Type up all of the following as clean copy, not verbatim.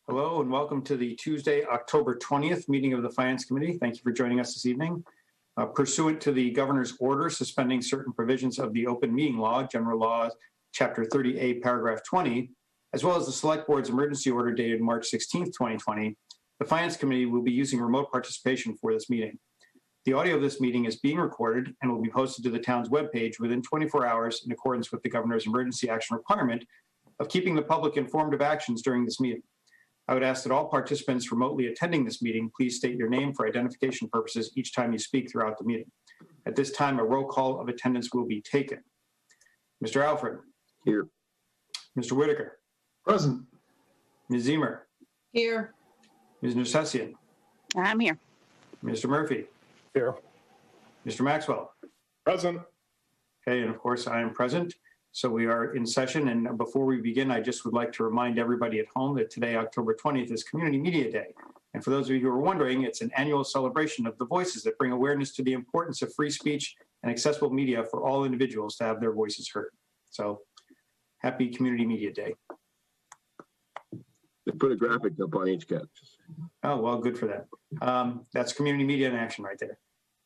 Hello and welcome to the Tuesday, October 20th meeting of the Finance Committee. Thank you for joining us this evening. Pursuant to the Governor's order suspending certain provisions of the Open Meeting Law, General Law, Chapter 30A, Paragraph 20, as well as the Select Board's emergency order dated March 16th, 2020, the Finance Committee will be using remote participation for this meeting. The audio of this meeting is being recorded and will be posted to the town's webpage within 24 hours in accordance with the Governor's emergency action requirement of keeping the public informed of actions during this meeting. I would ask that all participants remotely attending this meeting please state your name for identification purposes each time you speak throughout the meeting. At this time, a roll call of attendance will be taken. Mr. Alfred. Here. Mr. Whitaker. Present. Ms. Zemer. Here. Ms. Nersessian. I'm here. Mr. Murphy. Here. Mr. Maxwell. Present. Okay, and of course I am present. So we are in session, and before we begin, I just would like to remind everybody at home that today, October 20th, is Community Media Day. And for those of you who are wondering, it's an annual celebration of the voices that bring awareness to the importance of free speech and accessible media for all individuals to have their voices heard. So happy Community Media Day. They put a graphic up on each cat. Oh, well, good for them. That's community media in action right there.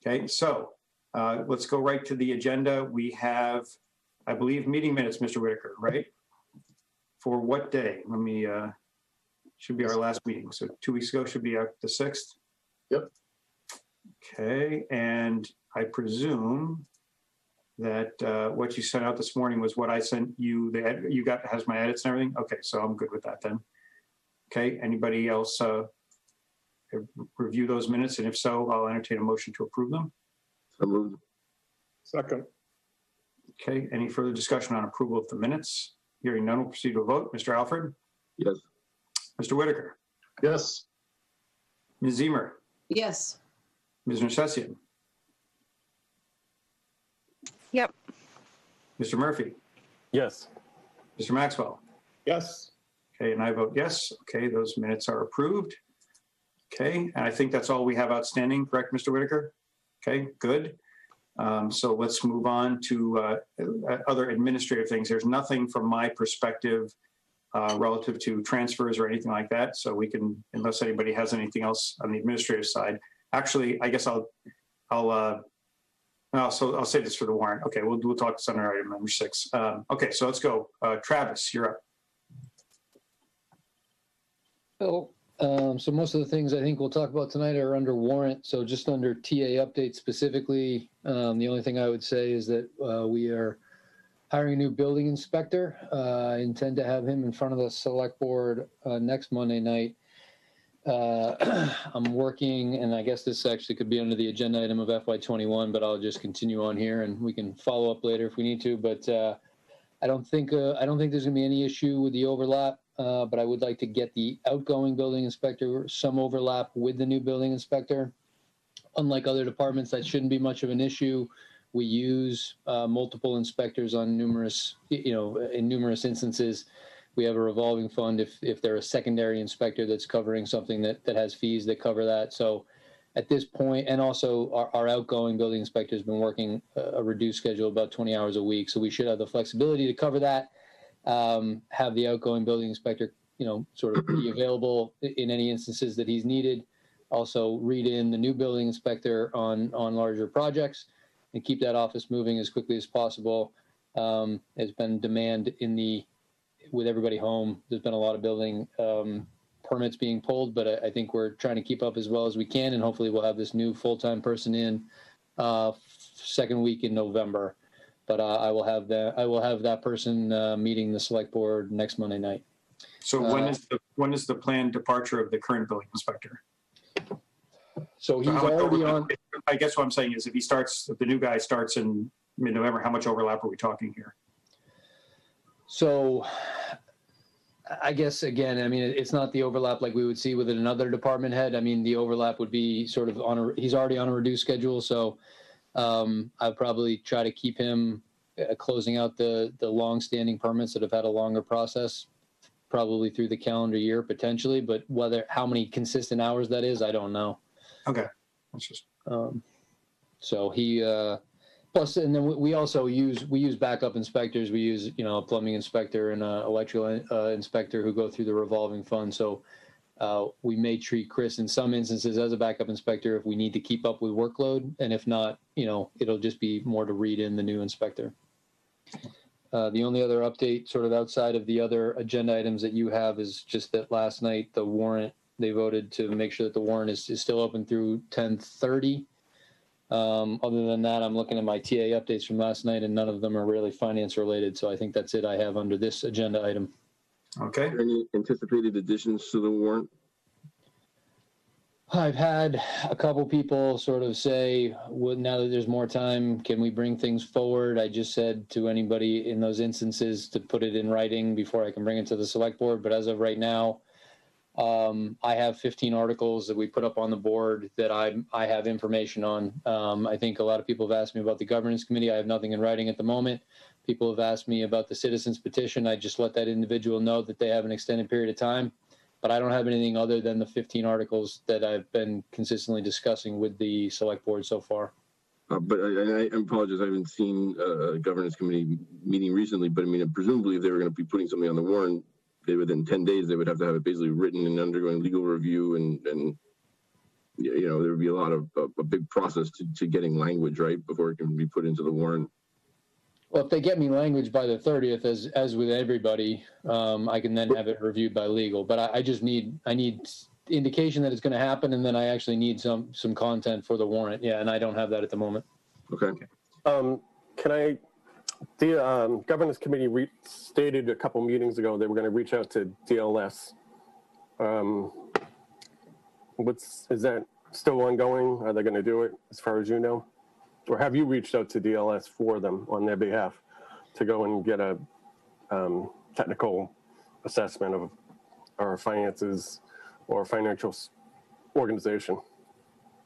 Okay, so let's go right to the agenda. We have, I believe, meeting minutes, Mr. Whitaker, right? For what day? Let me, should be our last meeting. So 2 weeks ago should be the 6th. Yep. Okay, and I presume that what you sent out this morning was what I sent you. You got has my edits and everything? Okay, so I'm good with that then. Okay, anybody else review those minutes? And if so, I'll entertain a motion to approve them. So moved. Second. Okay, any further discussion on approval of the minutes? Hearing none, we'll proceed to a vote. Mr. Alfred? Yes. Mr. Whitaker? Yes. Ms. Zemer? Yes. Ms. Nersessian? Yep. Mr. Murphy? Yes. Mr. Maxwell? Yes. Okay, and I vote yes. Okay, those minutes are approved. Okay, and I think that's all we have outstanding, correct, Mr. Whitaker? Okay, good. So let's move on to other administrative things. There's nothing from my perspective relative to transfers or anything like that. So we can, unless anybody has anything else on the administrative side. Actually, I guess I'll say this for the warrant. Okay, we'll talk this under item number 6. Okay, so let's go. Travis, you're up. So most of the things I think we'll talk about tonight are under warrant. So just under TA updates specifically, the only thing I would say is that we are hiring a new building inspector. I intend to have him in front of the select board next Monday night. I'm working, and I guess this actually could be under the agenda item of FY21, but I'll just continue on here and we can follow up later if we need to. But I don't think there's gonna be any issue with the overlap. But I would like to get the outgoing building inspector some overlap with the new building inspector. Unlike other departments, that shouldn't be much of an issue. We use multiple inspectors on numerous, in numerous instances. We have a revolving fund if they're a secondary inspector that's covering something that has fees that cover that. So at this point, and also our outgoing building inspector has been working a reduced schedule, about 20 hours a week. So we should have the flexibility to cover that. Have the outgoing building inspector, sort of be available in any instances that he's needed. Also read in the new building inspector on larger projects and keep that office moving as quickly as possible. There's been demand with everybody home. There's been a lot of building permits being pulled, but I think we're trying to keep up as well as we can. And hopefully we'll have this new full-time person in second week in November. But I will have that person meeting the select board next Monday night. So when is the planned departure of the current building inspector? So he's already on. I guess what I'm saying is if the new guy starts in mid-November, how much overlap are we talking here? So I guess, again, I mean, it's not the overlap like we would see with another department head. I mean, the overlap would be sort of he's already on a reduced schedule. So I'll probably try to keep him closing out the long-standing permits that have had a longer process, probably through the calendar year potentially, but how many consistent hours that is, I don't know. Okay. That's just... So he, plus, and then we also use backup inspectors. We use, a plumbing inspector and an electrical inspector who go through the revolving fund. So we may treat Chris in some instances as a backup inspector if we need to keep up with workload. And if not, it'll just be more to read in the new inspector. The only other update sort of outside of the other agenda items that you have is just that last night, the warrant, they voted to make sure that the warrant is still open through 10:30. Other than that, I'm looking at my TA updates from last night and none of them are really finance related. So I think that's it I have under this agenda item. Okay. Any anticipated additions to the warrant? I've had a couple people sort of say, well, now that there's more time, can we bring things forward? I just said to anybody in those instances to put it in writing before I can bring it to the select board. But as of right now, I have 15 articles that we put up on the board that I have information on. I think a lot of people have asked me about the governance committee. I have nothing in writing at the moment. People have asked me about the citizens petition. I just let that individual know that they have an extended period of time. But I don't have anything other than the 15 articles that I've been consistently discussing with the select board so far. But I apologize, I haven't seen a governance committee meeting recently, but I mean, presumably if they were going to be putting something on the warrant, within 10 days, they would have to have it basically written and undergoing legal review. And there would be a big process to getting language, right, before it can be put into the warrant. Well, if they get me language by the 30th, as with everybody, I can then have it reviewed by legal. But I need indication that it's going to happen, and then I actually need some content for the warrant. Yeah, and I don't have that at the moment. Okay. The governance committee stated a couple meetings ago they were going to reach out to DLS. Is that still ongoing? Are they going to do it as far as you know? Or have you reached out to DLS for them on their behalf to go and get a technical assessment of our finances or financial organization?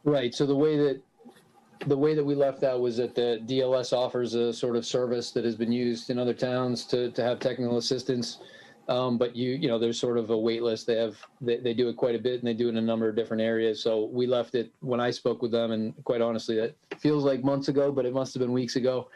Right. So the way that we left that was that the DLS offers a sort of service that has been used in other towns to have technical assistance. But there's sort of a wait list. They do it quite a bit and they do it in a number of different areas. So we left it when I spoke with them, and quite honestly, that feels like months ago, but it must have been weeks ago,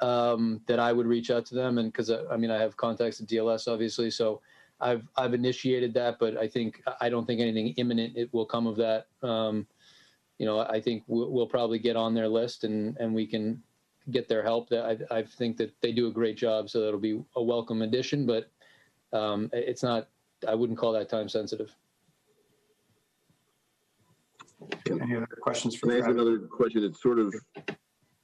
that I would reach out to them. And because I have contacts at DLS obviously. So I've initiated that, but I don't think anything imminent it will come of that. I think we'll probably get on their list and we can get their help. I think that they do a great job, so that'll be a welcome addition, but it's not, I wouldn't call that time sensitive. Any other questions for Can I ask Travis? another question? It's sort of,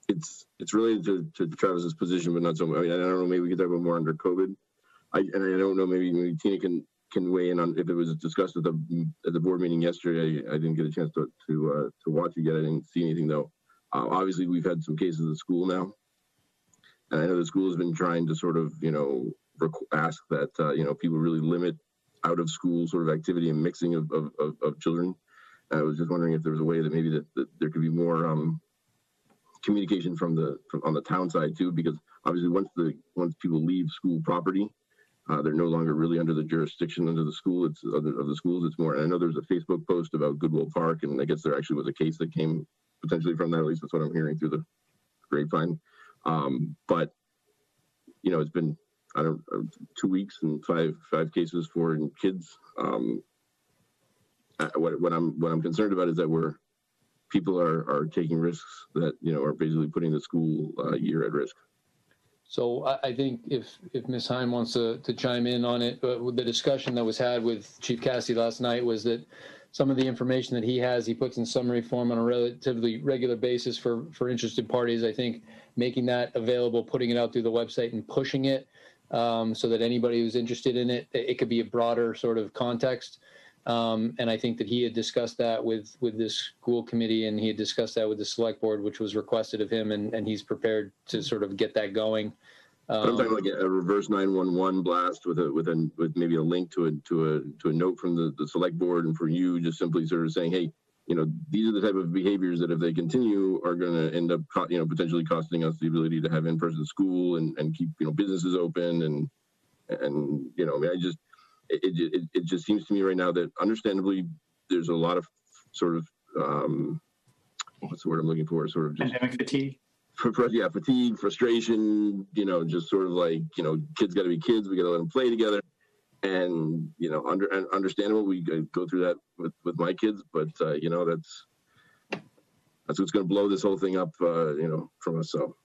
it's related to Travis's position, but not so much. I don't know, maybe we could talk about more under COVID. I don't know, maybe Tina can weigh in on if it was discussed at the board meeting yesterday. I didn't get a chance to watch it yet. I didn't see anything though. Obviously we've had some cases at school now, and I know the school has been trying to sort of, ask that, people really limit out of school sort of activity and mixing of children. I was just wondering if there was a way that maybe that there could be more communication on the town side too, because obviously once people leave school property, they're no longer really under the jurisdiction under the school. Of the schools. It's more. And I know there's a Facebook post about Goodwill Park, and I guess there actually was a case that came potentially from that. At least that's what I'm hearing through the grapevine. But it's been 2 weeks and five cases for kids. What I'm concerned about is that people are taking risks that are basically putting the school year at risk. So I think if Ms. Heim wants to chime in on it, the discussion that was had with Chief Cassidy last night was that some of the information that he has, he puts in summary form on a relatively regular basis for interested parties. I think making that available, putting it out through the website and pushing it so that anybody who's interested in it, it could be a broader sort of context. And I think that he had discussed that with this school committee, and he had discussed that with the select board, which was requested of him, and he's prepared to sort of get that going. I'm talking like a reverse 911 blast with maybe a link to a note from the select board, and for you just simply sort of saying, hey, these are the type of behaviors that if they continue are going to end up potentially costing us the ability to have in-person school and keep businesses open It just seems to me right now that understandably there's a lot of sort of what's the word I'm looking for? Sort of just Pandemic fatigue. Fatigue, frustration. Just sort of like kids got to be kids. We got to let them play together. And, you know, understandable. We go through that with my kids, but, you know, that's what's going to blow this whole thing up, you know, from us. So.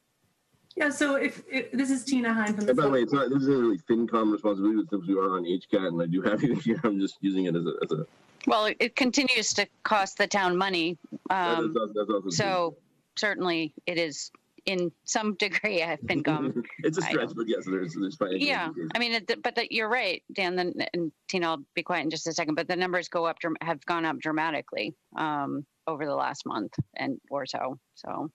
Yeah, so if this is Tina Hine from the. And by the way, this isn't really FinCom responsibility, since we are on HCAT and I do have it here, I'm just using it as a. Well, it continues to cost the town money. That's also So certainly it is in some degree a FinCom. it's a stretch, but yes, there's financial. Yeah, I mean, you're right, Dan, and Tina, I'll be quiet in just a second, but the numbers have gone up dramatically over the last month or so. So.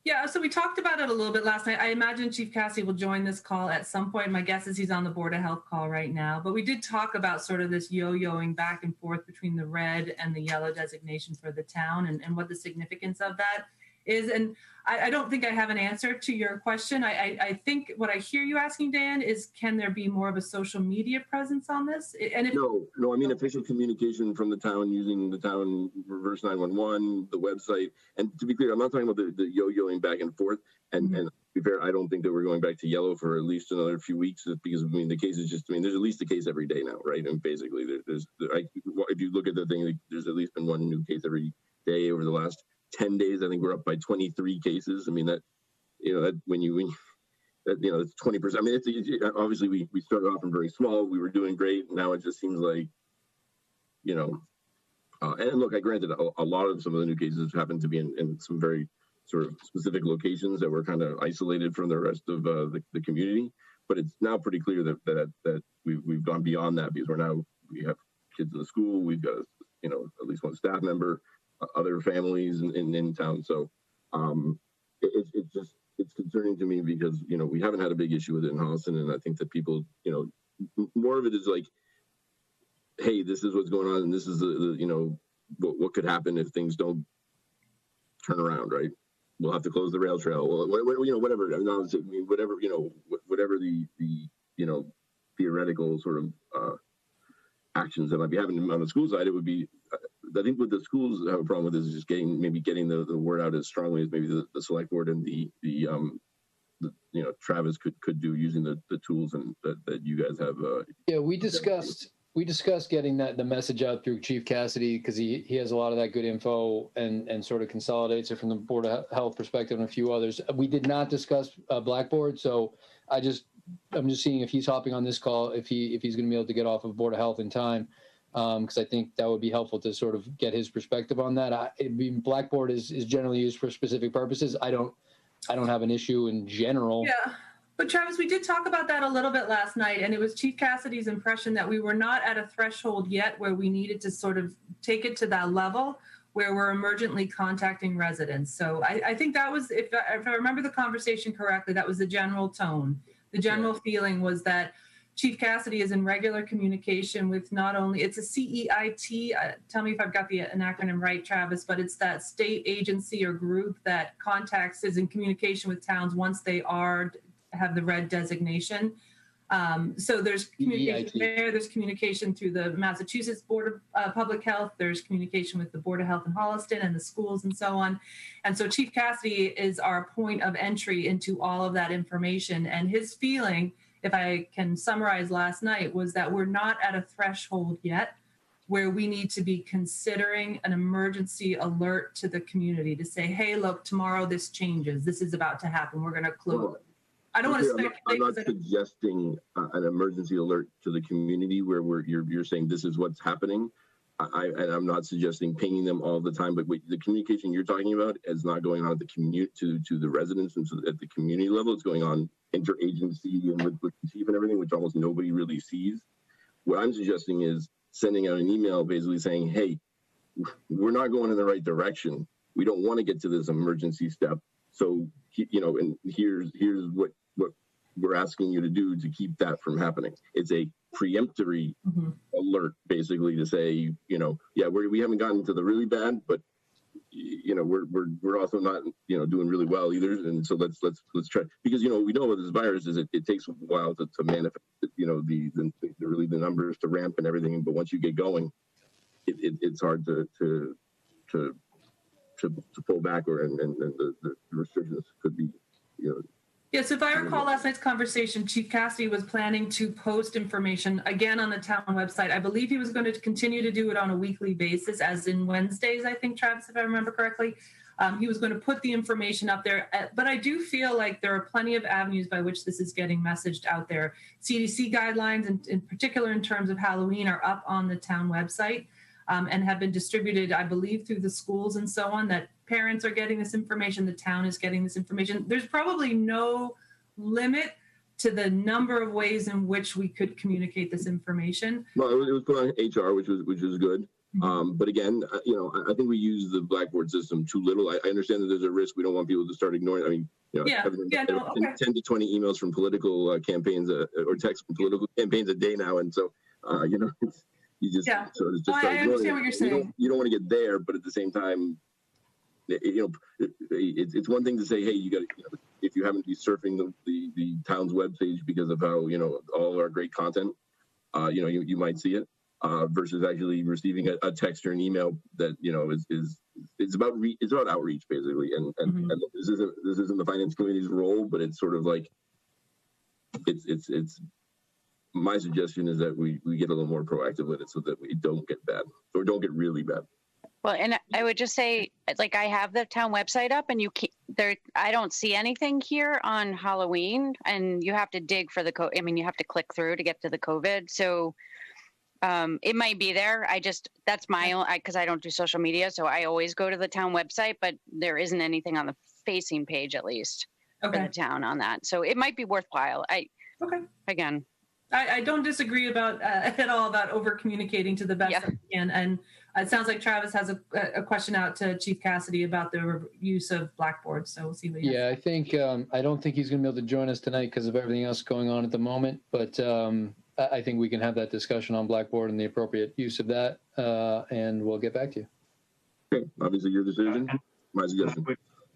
Yeah, so we talked about it a little bit last night. I imagine Chief Cassidy will join this call at some point. My guess is he's on the Board of Health call right now. But we did talk about sort of this yo-yoing back and forth between the red and the yellow designation for the town and what the significance of that is. And I don't think I have an answer to your question. I think what I hear you asking, Dan, is can there be more of a social media presence on this? And No, I mean official communication from the town using the town reverse 911, the website. And to be clear, I'm not talking about the yo-yoing back and forth. And to be fair, I don't think that we're going back to yellow for at least another few weeks, because I mean the case is just, I mean, there's at least a case every day now, right? And basically, if you look at the thing, there's at least been one new case every day over the last 10 days. I think we're up by 23 cases. I mean, that, you know, that when you that, you know, it's 20%. I mean, it's obviously we started off from very small. We were doing great. Now it just seems like, you know, and look, I granted a lot of some of the new cases happen to be in some very sort of specific locations that were kind of isolated from the rest of the community. But it's now pretty clear that we've gone beyond that, because we have kids in the school. We've got, you know, at least one staff member, other families in town. So it's concerning to me, because, you know, we haven't had a big issue with it in Holliston. And I think that people, you know, more of it is like, hey, this is what's going on. And this is the you know, what could happen if things don't turn around, right? We'll have to close the rail trail. Well, you know, whatever. I mean, whatever, you know, whatever the you know, theoretical sort of actions that might be happening on the school side, it would be, I think what the schools have a problem with is just getting the word out as strongly as maybe the select board and the you know, Travis could do, using the tools and that you guys have. Yeah, we discussed getting the message out through Chief Cassidy, because he has a lot of that good info and sort of consolidates it from the Board of Health perspective and a few others. We did not discuss Blackboard, so I'm just seeing if he's hopping on this call, if he's going to be able to get off of Board of Health in time, because I think that would be helpful to sort of get his perspective on that. Blackboard is generally used for specific purposes. I don't have an issue in general. Yeah. But Travis, we did talk about that a little bit last night, and it was Chief Cassidy's impression that we were not at a threshold yet where we needed to sort of take it to that level where we're emergently contacting residents. So I think that was, if I remember the conversation correctly, that was the general tone. The general feeling was that Chief Cassidy is in regular communication with not only, it's a CEIT, tell me if I've got an acronym right, Travis, but it's that state agency or group that is in communication with towns once they have the red designation. So there's communication there. There's communication through the Massachusetts Board of Public Health. There's communication with the Board of Health in Holliston and the schools and so on. And so Chief Cassidy is our point of entry into all of that information. And his feeling, if I can summarize last night, was that we're not at a threshold yet where we need to be considering an emergency alert to the community to say, hey, look, tomorrow this changes. This is about to happen. We're going to close. I don't want to speculate. I'm not suggesting an emergency alert to the community where you're saying this is what's happening. And I'm not suggesting pinging them all the time, but the communication you're talking about is not going on at the to the residents and at the community level. It's going on interagency and with the chief and everything, which almost nobody really sees. What I'm suggesting is sending out an email basically saying, hey, we're not going in the right direction. We don't want to get to this emergency step. So, you know, and here's what we're asking you to do to keep that from happening. It's a preemptory alert, basically, to say, you know, yeah, we haven't gotten to the really bad, but you know, we're also not, you know, doing really well either. And so let's try, because, you know, we know what this virus is. It takes a while to manifest, you know, the numbers to ramp and everything. But once you get going, it's hard to pull back, and the restrictions could be, you know, Yes, if I recall last night's conversation, Chief Cassidy was planning to post information again on the town website. I believe he was going to continue to do it on a weekly basis, as in Wednesdays, I think, Travis, if I remember correctly. He was going to put the information up there, but I do feel like there are plenty of avenues by which this is getting messaged out there. CDC guidelines, and in particular in terms of Halloween, are up on the town website and have been distributed, I believe, through the schools and so on, that parents are getting this information, the town is getting this information. There's probably no limit to the number of ways in which we could communicate this information. Well, it was put on HR, which was good. But again, I think we use the Blackboard system too little. I understand that there's a risk. We don't want people to start ignoring. I mean, having 10 to 20 emails from political campaigns or texts from political campaigns a day now, and so you just sort of just. I understand what you're saying. You don't want to get there, but at the same time, it's one thing to say, hey, you got to, if you happen to be surfing the town's webpage because of how all our great content, you might see it. Versus actually receiving a text or an email that it's about outreach basically, and this isn't the finance committee's role, but it's sort of like it's my suggestion is that we get a little more proactive with it so that we don't get bad or don't get really bad. Well, and I would just say, like, I have the town website up, and I don't see anything here on Halloween, and you have to dig for the code. I mean, you have to click through to get to the COVID, so. It might be there. That's my own, because I don't do social media. So I always go to the town website, but there isn't anything on the facing page, at least for the town on that. So it might be worthwhile. Again, I don't disagree at all about over communicating to the best that we can. And it sounds like Travis has a question out to Chief Cassidy about the use of Blackboard. So we'll see what he has. I think, I don't think he's going to be able to join us tonight because of everything else going on at the moment, but, I think we can have that discussion on Blackboard and the appropriate use of that, and we'll get back to you. Okay, obviously your decision. My suggestion.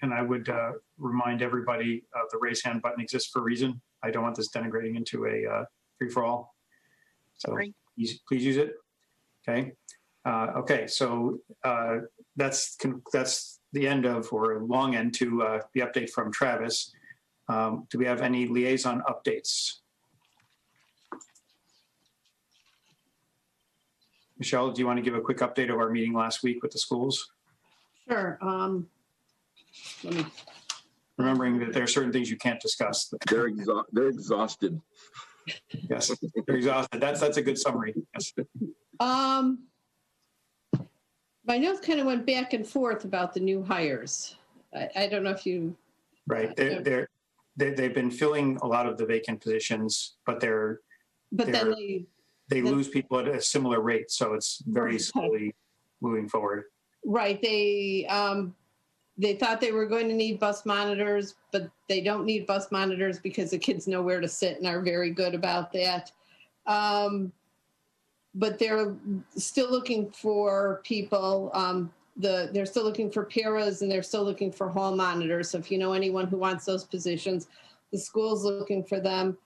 And I would remind everybody the raise hand button exists for a reason. I don't want this denigrating into a free-for-all. So please use it. Okay. So that's the end of, or long end to the update from Travis. Do we have any liaison updates? Michelle, do you want to give a quick update of our meeting last week with the schools? Sure. Remembering that there are certain things you can't discuss. They're exhausted. Yes, they're exhausted. That's a good summary. Yes. My notes kind of went back and forth about the new hires. I don't know if you. Right. They've been filling a lot of the vacant positions, but then they lose people at a similar rate, so it's very slowly moving forward. Right. They thought they were going to need bus monitors, but they don't need bus monitors because the kids know where to sit and are very good about that. But they're still looking for people. They're still looking for paras, and they're still looking for hall monitors. So if you know anyone who wants those positions, the school's looking for them.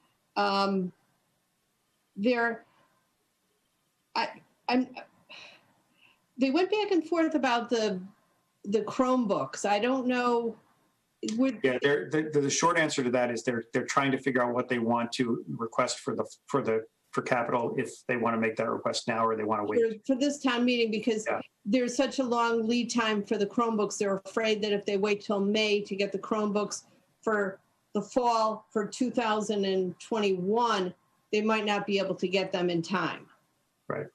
They went back and forth about the Chromebooks. I don't know. The short answer to that is they're trying to figure out what they want to request for capital, if they want to make that request now or they want to wait for this town meeting, because there's such a long lead time for the Chromebooks. They're afraid that if they wait till May to get the Chromebooks for the fall for 2021, they might not be able to get them in time. Right.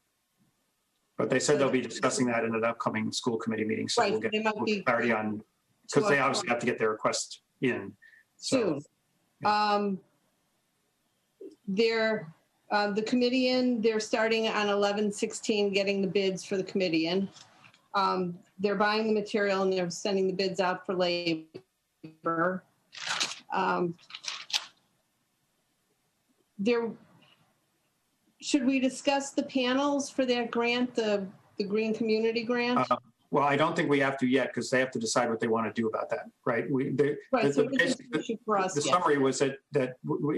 But they said they'll be discussing that in an upcoming school committee meeting. So we'll get clarity on, because they obviously have to get their request in. Soon. The committee they're starting on 11/16, getting the bids for the committee in. They're buying the material and they're sending the bids out for labor. Should we discuss the panels for that grant, the Green Community Grant? Well, I don't think we have to yet, because they have to decide what they want to do about that, right? The summary was that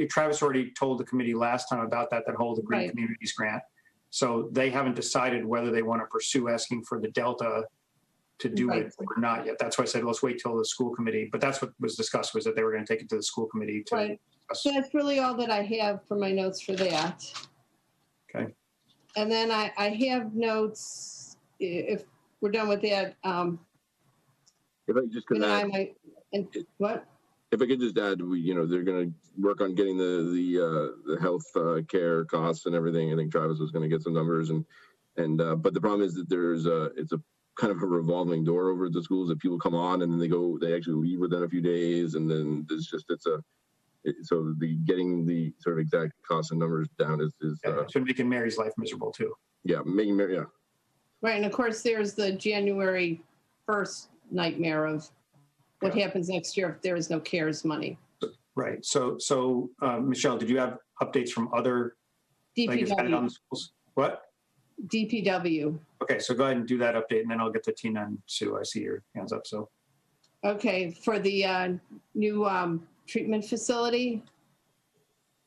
Travis already told the committee last time about that whole the Green Communities Grant. So they haven't decided whether they want to pursue asking for the Delta to do Right. it or not yet. That's why I said, let's wait till the school committee. But that's what was discussed, was that they were going to take it to the school committee to Right. discuss. So that's really all that I have for my notes for that. Okay. And then I have notes, if we're done with that, If I just could and I add, might, and what? if I could just add, they're going to work on getting the health care costs and everything. I think Travis was going to get some numbers, but the problem is that it's a kind of a revolving door over at the schools, that people come on and then they actually leave within a few days, and then so getting the sort of exact costs and numbers down is It's been making Mary's life miserable too. making. Right, and of course, there's the January 1st nightmare of what happens next year if there is no CARES money. Right. So Michelle, did you have updates from other, like, is that on the DPW. schools? What? DPW. Okay, so go ahead and do that update, and then I'll get to Tina and Sue. I see your hands up. So Okay, for the new treatment facility,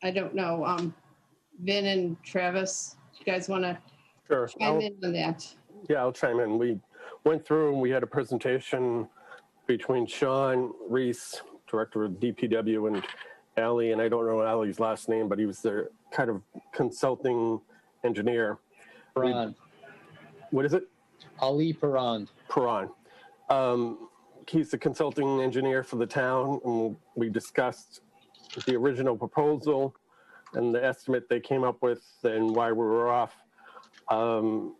I don't know, Vin and Travis, you guys want to Sure. chime in on that? Yeah, I'll chime in. We went through and we had a presentation between Sean Reese, director of DPW, and Ali, and I don't know Ali's last name, but he was the kind of consulting engineer. Parand. What is it? Ali Parand. Paran. He's the consulting engineer for the town, and we discussed the original proposal and the estimate they came up with and why we were off. Long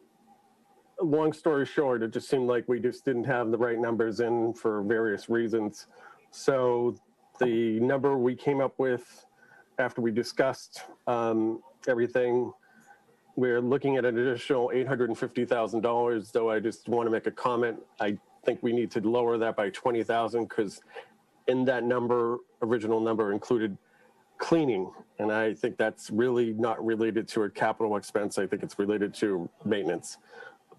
story short, it just seemed like we just didn't have the right numbers in for various reasons. So the number we came up with after we discussed everything, we're looking at an additional $850,000, though I just want to make a comment. I think we need to lower that by 20,000, because in that original number included cleaning. And I think that's really not related to a capital expense. I think it's related to maintenance.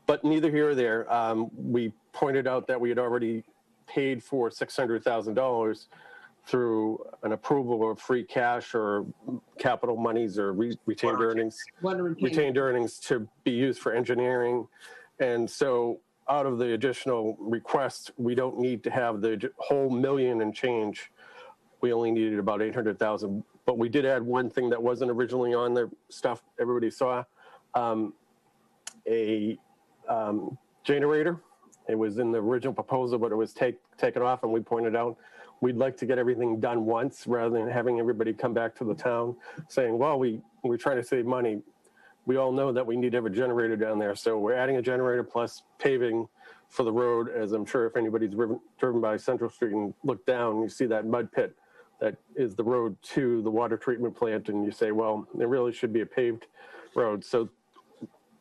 But neither here or there. We pointed out that we had already paid for $600,000 through an approval of free cash or capital monies or retained earnings to be used for engineering. And so out of the additional request, we don't need to have the whole million and change. We only needed about 800,000, but we did add one thing that wasn't originally on the stuff everybody saw, a generator. It was in the original proposal, but it was taken off, and we pointed out we'd like to get everything done once rather than having everybody come back to the town saying, well, we're trying to save money. We all know that we need to have a generator down there. So we're adding a generator plus paving for the road, as I'm sure if anybody's driven by Central Street and looked down, you see that mud pit that is the road to the water treatment plant. And you say, well, there really should be a paved road. So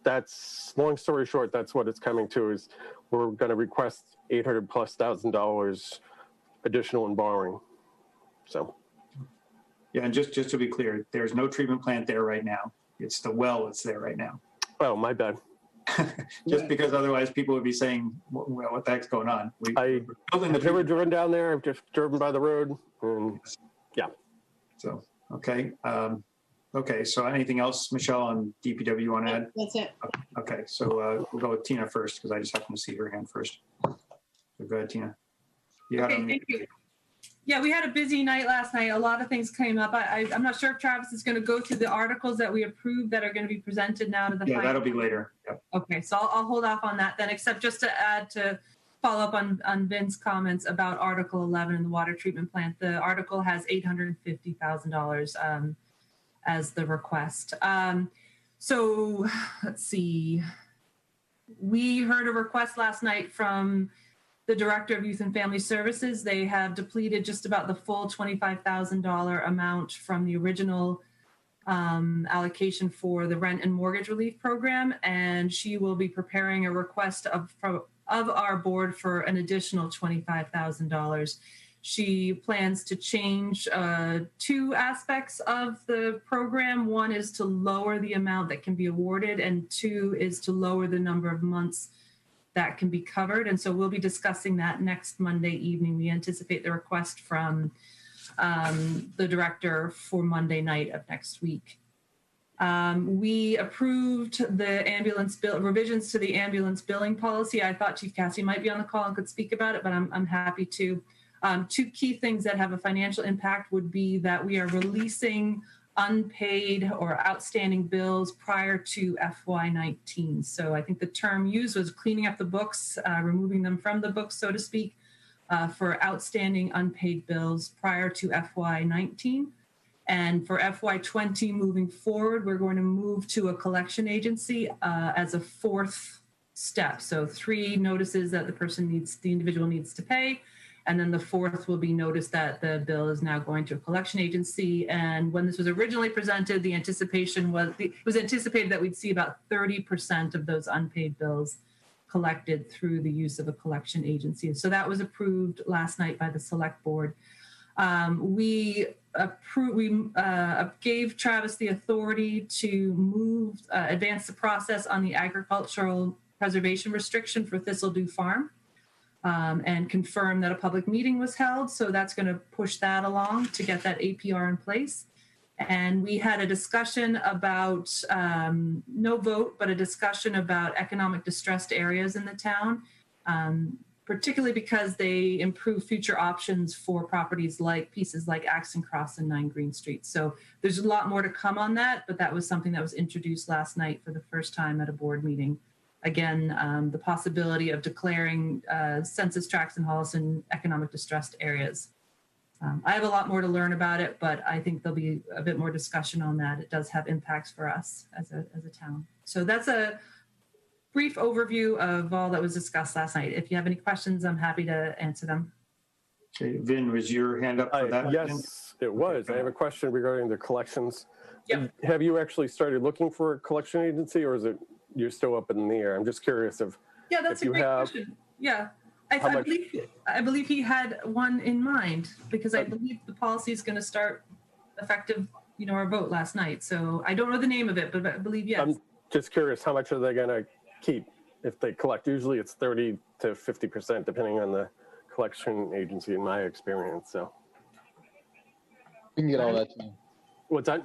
that's, long story short, that's what it's coming to, is we're going to request $800,000+ additional in borrowing. So. yeah, and just to be clear, there's no treatment plant there right now. It's the well that's there right now. Oh, my bad. Just because otherwise people would be saying, well, what the heck's going on? I've never driven down there. I've just driven by the road. And yeah. So, okay. Okay, so anything else, Michelle, on DPW you want to add? That's it. Okay, so we'll go with Tina first, because I just happened to see her hand first. So go ahead, Tina. Okay, thank you. Yeah, we had a busy night last night. A lot of things came up. I'm not sure if Travis is going to go through the articles that we approved that are going to be presented now to the Yeah, that'll be later. Yep. Okay, so I'll hold off on that then, except just to add, to follow up on Vin's comments about Article 11 in the water treatment plant. The article has $850,000 as the request. So let's see. We heard a request last night from the Director of Youth and Family Services. They have depleted just about the full $25,000 amount from the original allocation for the rent and mortgage relief program, and she will be preparing a request of our board for an additional $25,000. She plans to change two aspects of the program. One is to lower the amount that can be awarded, and two is to lower the number of months that can be covered. And so we'll be discussing that next Monday evening. We anticipate the request from the director for Monday night of next week. We approved the ambulance bill revisions to the ambulance billing policy. I thought Chief Cassie might be on the call and could speak about it, but I'm happy to. Two key things that have a financial impact would be that we are releasing unpaid or outstanding bills prior to FY19. So I think the term used was cleaning up the books, removing them from the books, so to speak, for outstanding unpaid bills prior to FY19. And for FY20 moving forward, we're going to move to a collection agency as a fourth step. So 3 notices that the individual needs to pay. And then the fourth will be notice that the bill is now going to a collection agency. And when this was originally presented, the anticipation was, it was anticipated that we'd see about 30% of those unpaid bills collected through the use of a collection agency. So that was approved last night by the select board. We gave Travis the authority to advance the process on the agricultural preservation restriction for Thistledew Farm. And confirm that a public meeting was held. So that's going to push that along to get that APR in place. And we had a discussion about, no vote, but a discussion about economic distressed areas in the town, particularly because they improve future options for properties like pieces like Axton Cross and 9 Green Street. So there's a lot more to come on that, but that was something that was introduced last night for the first time at a board meeting. Again, the possibility of declaring census tracts in Holliston economic distressed areas. I have a lot more to learn about it, but I think there'll be a bit more discussion on that. It does have impacts for us as a town. So that's a brief overview of all that was discussed last night. If you have any questions, I'm happy to answer them. Okay, Vin, was your hand up for that? Yes, it was. I have a question regarding the collections. Yep. Have you actually started looking for a collection agency, or is it you're still up in the air? I'm just curious if that's if a great question. Yeah, I believe he had one in mind, because I believe the policy is going to start effective, our vote last night. So I don't know the name of it, but I believe yes. I'm just curious, how much are they going to keep if they collect? Usually it's 30 to 50%, depending on the collection agency, in my experience. So We can get all that to you. what's that?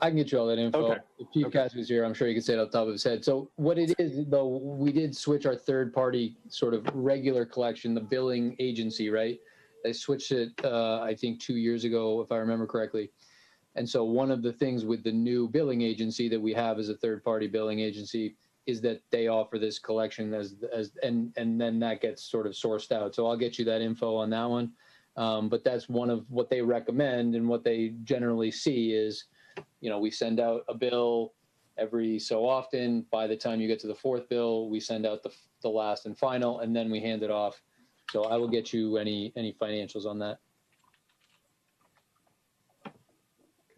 I can get you all that info. Okay. If Chief Cassie was here, I'm sure he could say it off the top of his head. So what it is, though, we did switch our third-party sort of regular collection, the billing agency, right? They switched it, I think, 2 years ago, if I remember correctly. And so one of the things with the new billing agency that we have as a third-party billing agency is that they offer this collection and then that gets sort of sourced out. So I'll get you that info on that one. But that's one of what they recommend, and what they generally see is, we send out a bill every so often. By the time you get to the 4th bill, we send out the last and final, and then we hand it off. So I will get you any financials on that.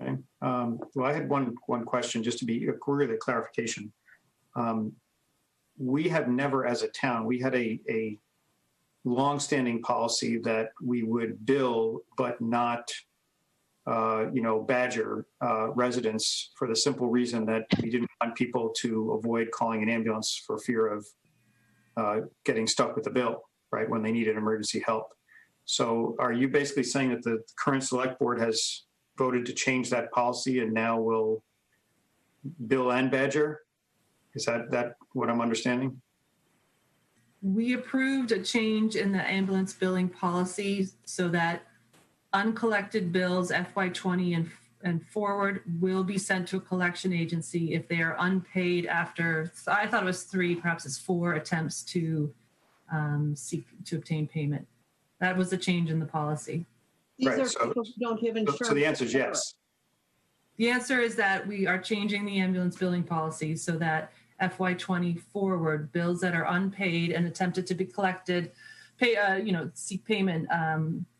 Okay. Well, I had one question, just to be a clarification. We have never, as a town, we had a longstanding policy that we would bill but not badger residents, for the simple reason that we didn't want people to avoid calling an ambulance for fear of getting stuck with the bill, right, when they needed emergency help. So are you basically saying that the current select board has voted to change that policy and now will bill and badger? Is that what I'm understanding? We approved a change in the ambulance billing policy so that uncollected bills FY20 and forward will be sent to a collection agency if they are unpaid after, I thought it was 3, perhaps it's 4 attempts to obtain payment. That was the change in the policy. These Right, are so- people who don't have insurance. So the answer is yes. The answer is that we are changing the ambulance billing policy so that FY20 forward bills that are unpaid and attempted to be collected, seek payment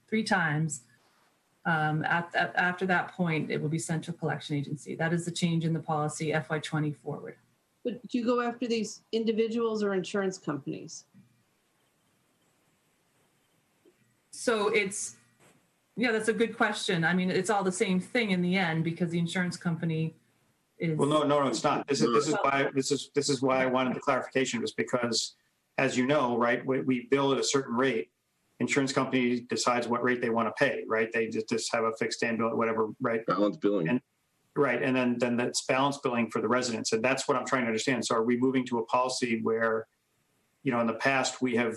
3 times. After that point, it will be sent to a collection agency. That is the change in the policy FY20 forward. But do you go after these individuals or insurance companies? So that's a good question. I mean, it's all the same thing in the end, because the insurance company is. Well, no, it's not. This is why I wanted the clarification, was because, as you know, right, we bill at a certain rate. Insurance company decides what rate they want to pay, right? They just have a fixed ambulance, whatever, right? Balance billing. Right, and then that's balance billing for the residents, and that's what I'm trying to understand. So are we moving to a policy where, in the past we have,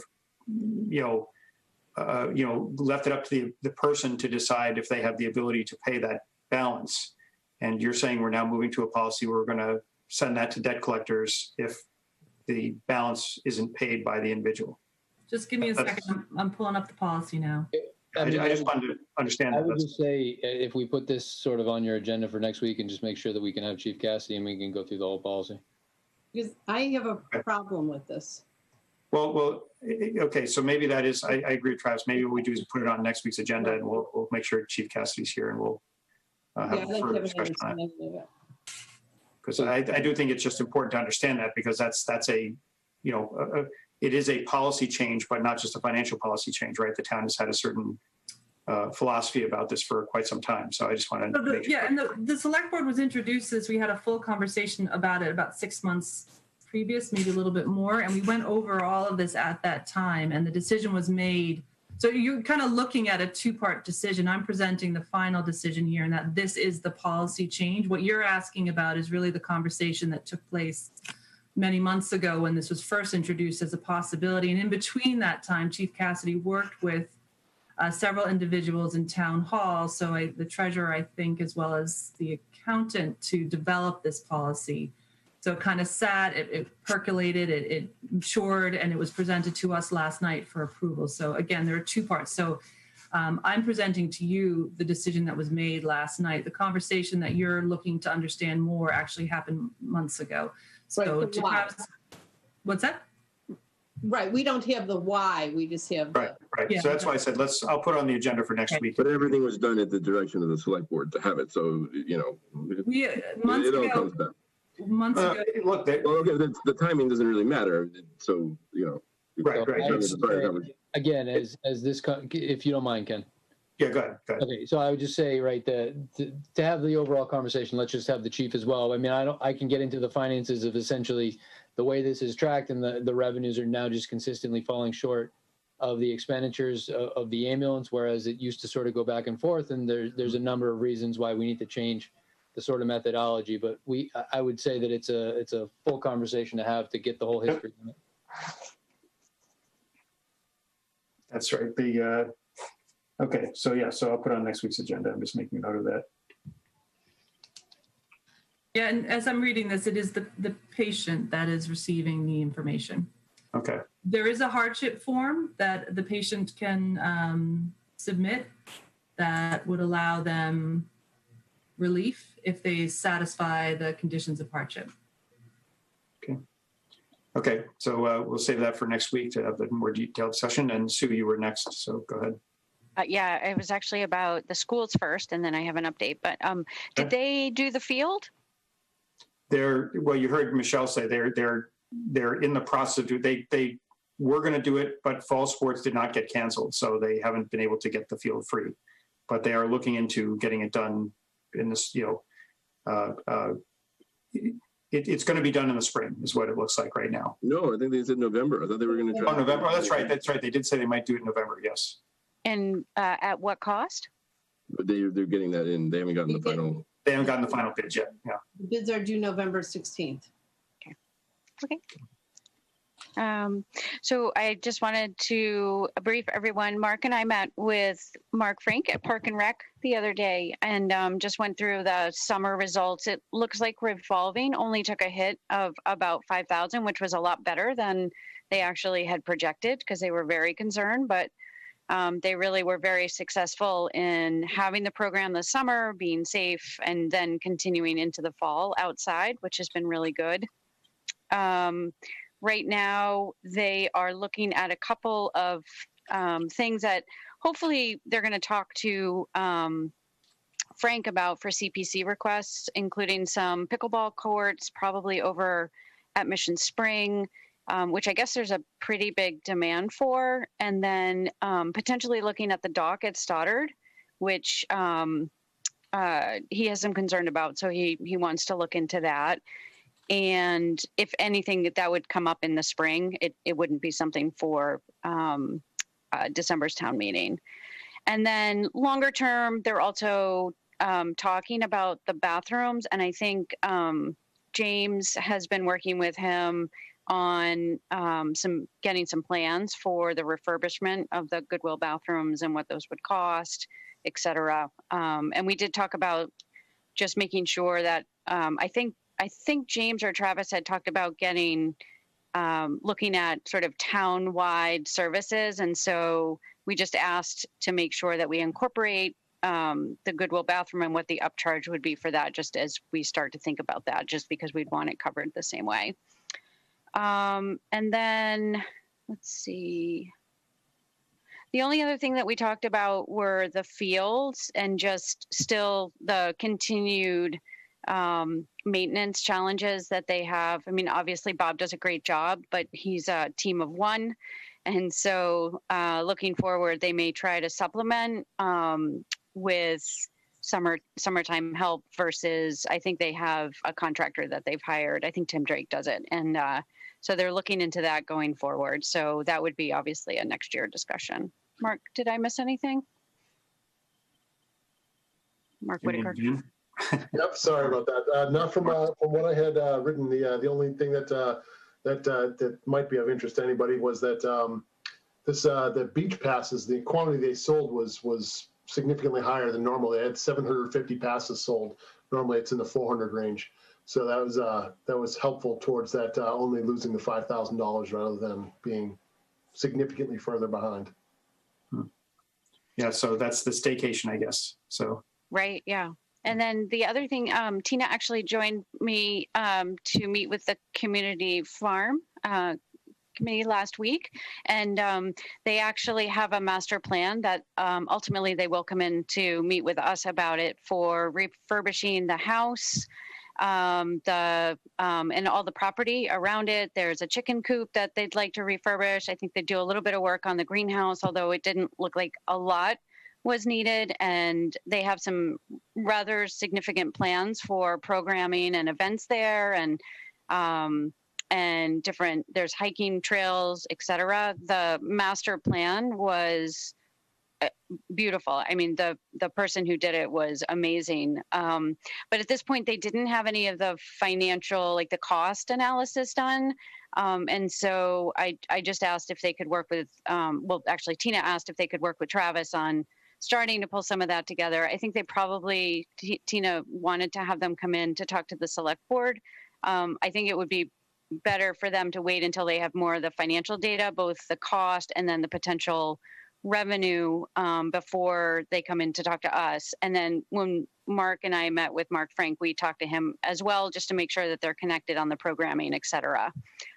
left it up to the person to decide if they have the ability to pay that balance, and you're saying we're now moving to a policy where we're going to send that to debt collectors if the balance isn't paid by the individual. Just give me a second. I'm pulling up the policy now. I just wanted to understand I that. would just say if we put this sort of on your agenda for next week and just make sure that we can have Chief Cassidy and we can go through the whole policy. Because I have a problem with this. Well, okay, so maybe that is, I agree with Travis. Maybe what we do is put it on next week's agenda, and we'll make sure Chief Cassidy's here, and we'll have Yeah, I'd a like to further have an discussion on it. understanding of it. Because I do think it's just important to understand that, because that's a, it is a policy change, but not just a financial policy change, right? The town has had a certain philosophy about this for quite some time. So I just want to make sure. Yeah, and the select board was introduced as we had a full conversation about it about 6 months previous, maybe a little bit more. And we went over all of this at that time, and the decision was made. So you're kind of looking at a two-part decision. I'm presenting the final decision here, and that this is the policy change. What you're asking about is really the conversation that took place many months ago when this was first introduced as a possibility. And in between that time, Chief Cassidy worked with several individuals in town hall. So the treasurer, I think, as well as the accountant, to develop this policy. So it kind of sat, it percolated, it matured, and it was presented to us last night for approval. So again, there are two parts. So I'm presenting to you the decision that was made last night. The conversation that you're looking to understand more actually happened months ago. So Right, to have, what's that? Right, we don't have the why, we just have the. Right. Yeah. So that's why I said, I'll put it on the agenda for next week. But everything was done at the direction of the select board to have it. So, We months it all ago. comes back. Months ago. Look, Well, okay, the timing doesn't really matter. So, Right. I would say, again, as this, if you don't mind, Ken. Yeah, go ahead. Okay, so I would just say, right, to have the overall conversation, let's just have the chief as well. I mean, I can get into the finances of essentially the way this is tracked, and the revenues are now just consistently falling short of the expenditures of the ambulance, whereas it used to sort of go back and forth. And there's a number of reasons why we need to change the sort of methodology. But I would say that it's a full conversation to have to get the whole history. Yep. That's right. Okay, so I'll put it on next week's agenda. I'm just making a note of that. Yeah, and as I'm reading this, it is the patient that is receiving the information. Okay. There is a hardship form that the patient can submit that would allow them relief if they satisfy the conditions of hardship. Okay, so we'll save that for next week to have the more detailed session. And Sue, you were next, so go ahead. Yeah, it was actually about the schools first, and then I have an update. But did they do the field? Well, you heard Michelle say they're in the process of they were going to do it, but fall sports did not get canceled, so they haven't been able to get the field free. But they are looking into getting it done in this. It's going to be done in the spring, is what it looks like right now. No, I think they said November. I thought they were going to try. Oh, November. Oh, that's right. That's right. They did say they might do it in November. Yes. And at what cost? But they're getting that in. They haven't gotten the final. They haven't gotten the final bids yet. Yeah. The bids are due November 16th. Okay. So I just wanted to brief everyone. Mark and I met with Mark Frank at Park and Rec the other day, and just went through the summer results. It looks like revolving only took a hit of about 5,000, which was a lot better than they actually had projected, because they were very concerned. But they really were very successful in having the program this summer, being safe, and then continuing into the fall outside, which has been really good. Right now, they are looking at a couple of things that hopefully they're going to talk to Frank about for CPC requests, including some pickleball courts, probably over at Mission Spring, which I guess there's a pretty big demand for, and then potentially looking at the dock at Stoddard, which he has some concern about, so he wants to look into that. And if anything, that would come up in the spring. It wouldn't be something for December's town meeting. And then longer term, they're also talking about the bathrooms, and I think James has been working with him on getting some plans for the refurbishment of the Goodwill bathrooms and what those would cost, et cetera. And we did talk about just making sure that I think James or Travis had talked about getting looking at sort of town-wide services, and so we just asked to make sure that we incorporate the Goodwill bathroom and what the upcharge would be for that, just as we start to think about that, just because we'd want it covered the same way. And then, let's see. The only other thing that we talked about were the fields and just still the continued maintenance challenges that they have. I mean, obviously Bob does a great job, but he's a team of one. And so looking forward, they may try to supplement with summertime help versus I think they have a contractor that they've hired. I think Tim Drake does it. And so they're looking into that going forward. So that would be obviously a next year discussion. Mark, did I miss anything? Mark Whitaker. Yep, sorry about that. Not from what I had written. The only thing that might be of interest to anybody was that the beach passes, the quantity they sold was significantly higher than normal. They had 750 passes sold. Normally it's in the 400 range. So that was helpful towards that only losing the $5,000 rather than being significantly further behind. Yeah, so that's the staycation, I guess. So Right, yeah. And then the other thing, Tina actually joined me to meet with the community farm committee last week. And they actually have a master plan that ultimately they will come in to meet with us about it for refurbishing the house, and all the property around it. There's a chicken coop that they'd like to refurbish. I think they do a little bit of work on the greenhouse, although it didn't look like a lot was needed. And they have some rather significant plans for programming and events there, and different, there's hiking trails, et cetera. The master plan was beautiful. I mean, the person who did it was amazing. But at this point, they didn't have any of the financial, like the cost analysis done. And so I just asked if they could work with, well, actually Tina asked if they could work with Travis on starting to pull some of that together. I think they probably, Tina wanted to have them come in to talk to the select board. I think it would be better for them to wait until they have more of the financial data, both the cost and then the potential revenue, before they come in to talk to us. And then when Mark and I met with Mark Frank, we talked to him as well, just to make sure that they're connected on the programming, et cetera.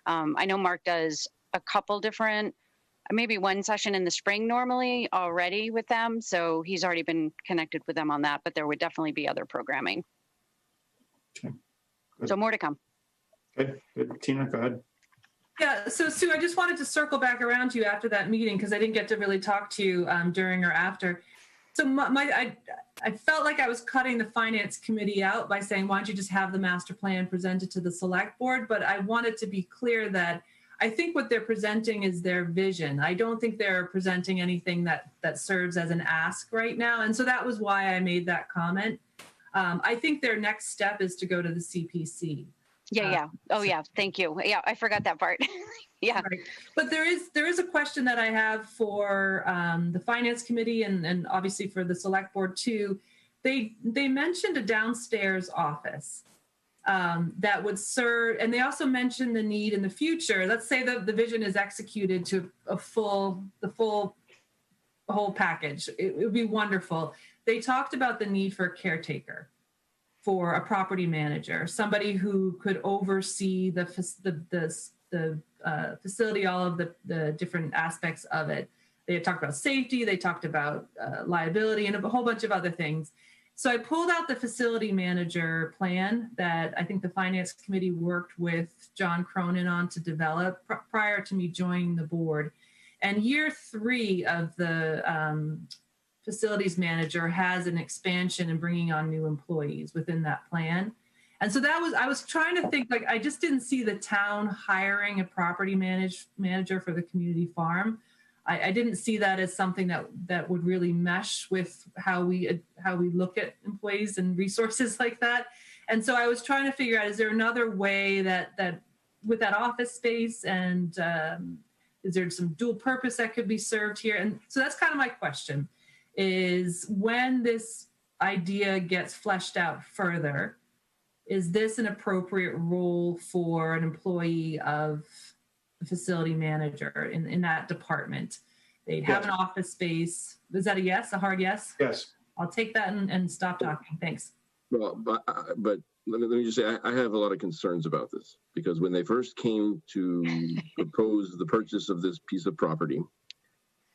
I know Mark does a couple different, maybe one session in the spring normally already with them. So he's already been connected with them on that, but there would definitely be other programming. Okay. So more to come. Good. Tina, go ahead. Yeah, so Sue, I just wanted to circle back around to you after that meeting because I didn't get to really talk to you during or after. So I felt like I was cutting the finance committee out by saying, why don't you just have the master plan presented to the select board? But I wanted to be clear that I think what they're presenting is their vision. I don't think they're presenting anything that serves as an ask right now. And so that was why I made that comment. I think their next step is to go to the CPC. Yeah. Oh, yeah. Thank you. Yeah, I forgot that part. Yeah. Right. But there is a question that I have for the finance committee and obviously for the select board too. They mentioned a downstairs office that would serve, and they also mentioned the need in the future. Let's say the vision is executed to the whole package. It would be wonderful. They talked about the need for a caretaker, for a property manager, somebody who could oversee the facility, all of the different aspects of it. They had talked about safety, they talked about liability, and a whole bunch of other things. So I pulled out the facility manager plan that I think the finance committee worked with John Cronin on to develop prior to me joining the board. And year 3 of the facilities manager has an expansion and bringing on new employees within that plan. And so I was trying to think, like, I just didn't see the town hiring a property manager for the community farm. I didn't see that as something that would really mesh with how we look at employees and resources like that. And so I was trying to figure out, is there another way that with that office space, and is there some dual purpose that could be served here? And so that's kind of my question, is when this idea gets fleshed out further, is this an appropriate role for an employee of the facility manager in that department? They'd have an office space. Is that a yes, a hard yes? Yes. I'll take that and stop talking. Thanks. Well, but let me just say, I have a lot of concerns about this, because when they first came to propose the purchase of this piece of property,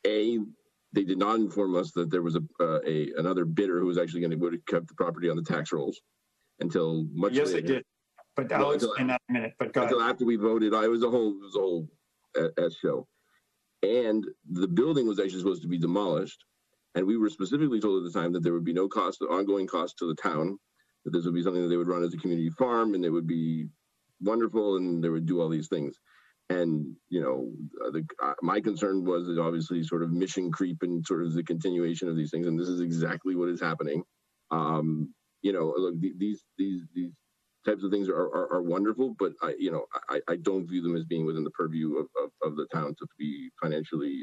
they did not inform us that there was another bidder who was actually would have kept the property on the tax rolls until much later. Yes, they did. But I'll explain that in a minute. But go ahead. Until after we voted, it was a whole show. And the building was actually supposed to be demolished. And we were specifically told at the time that there would be no ongoing cost to the town, that this would be something that they would run as a community farm, and it would be wonderful, and they would do all these things. And, my concern was that obviously sort of mission creep and sort of the continuation of these things. And this is exactly what is happening. Look, these types of things are wonderful, but I don't view them as being within the purview of the town to be financially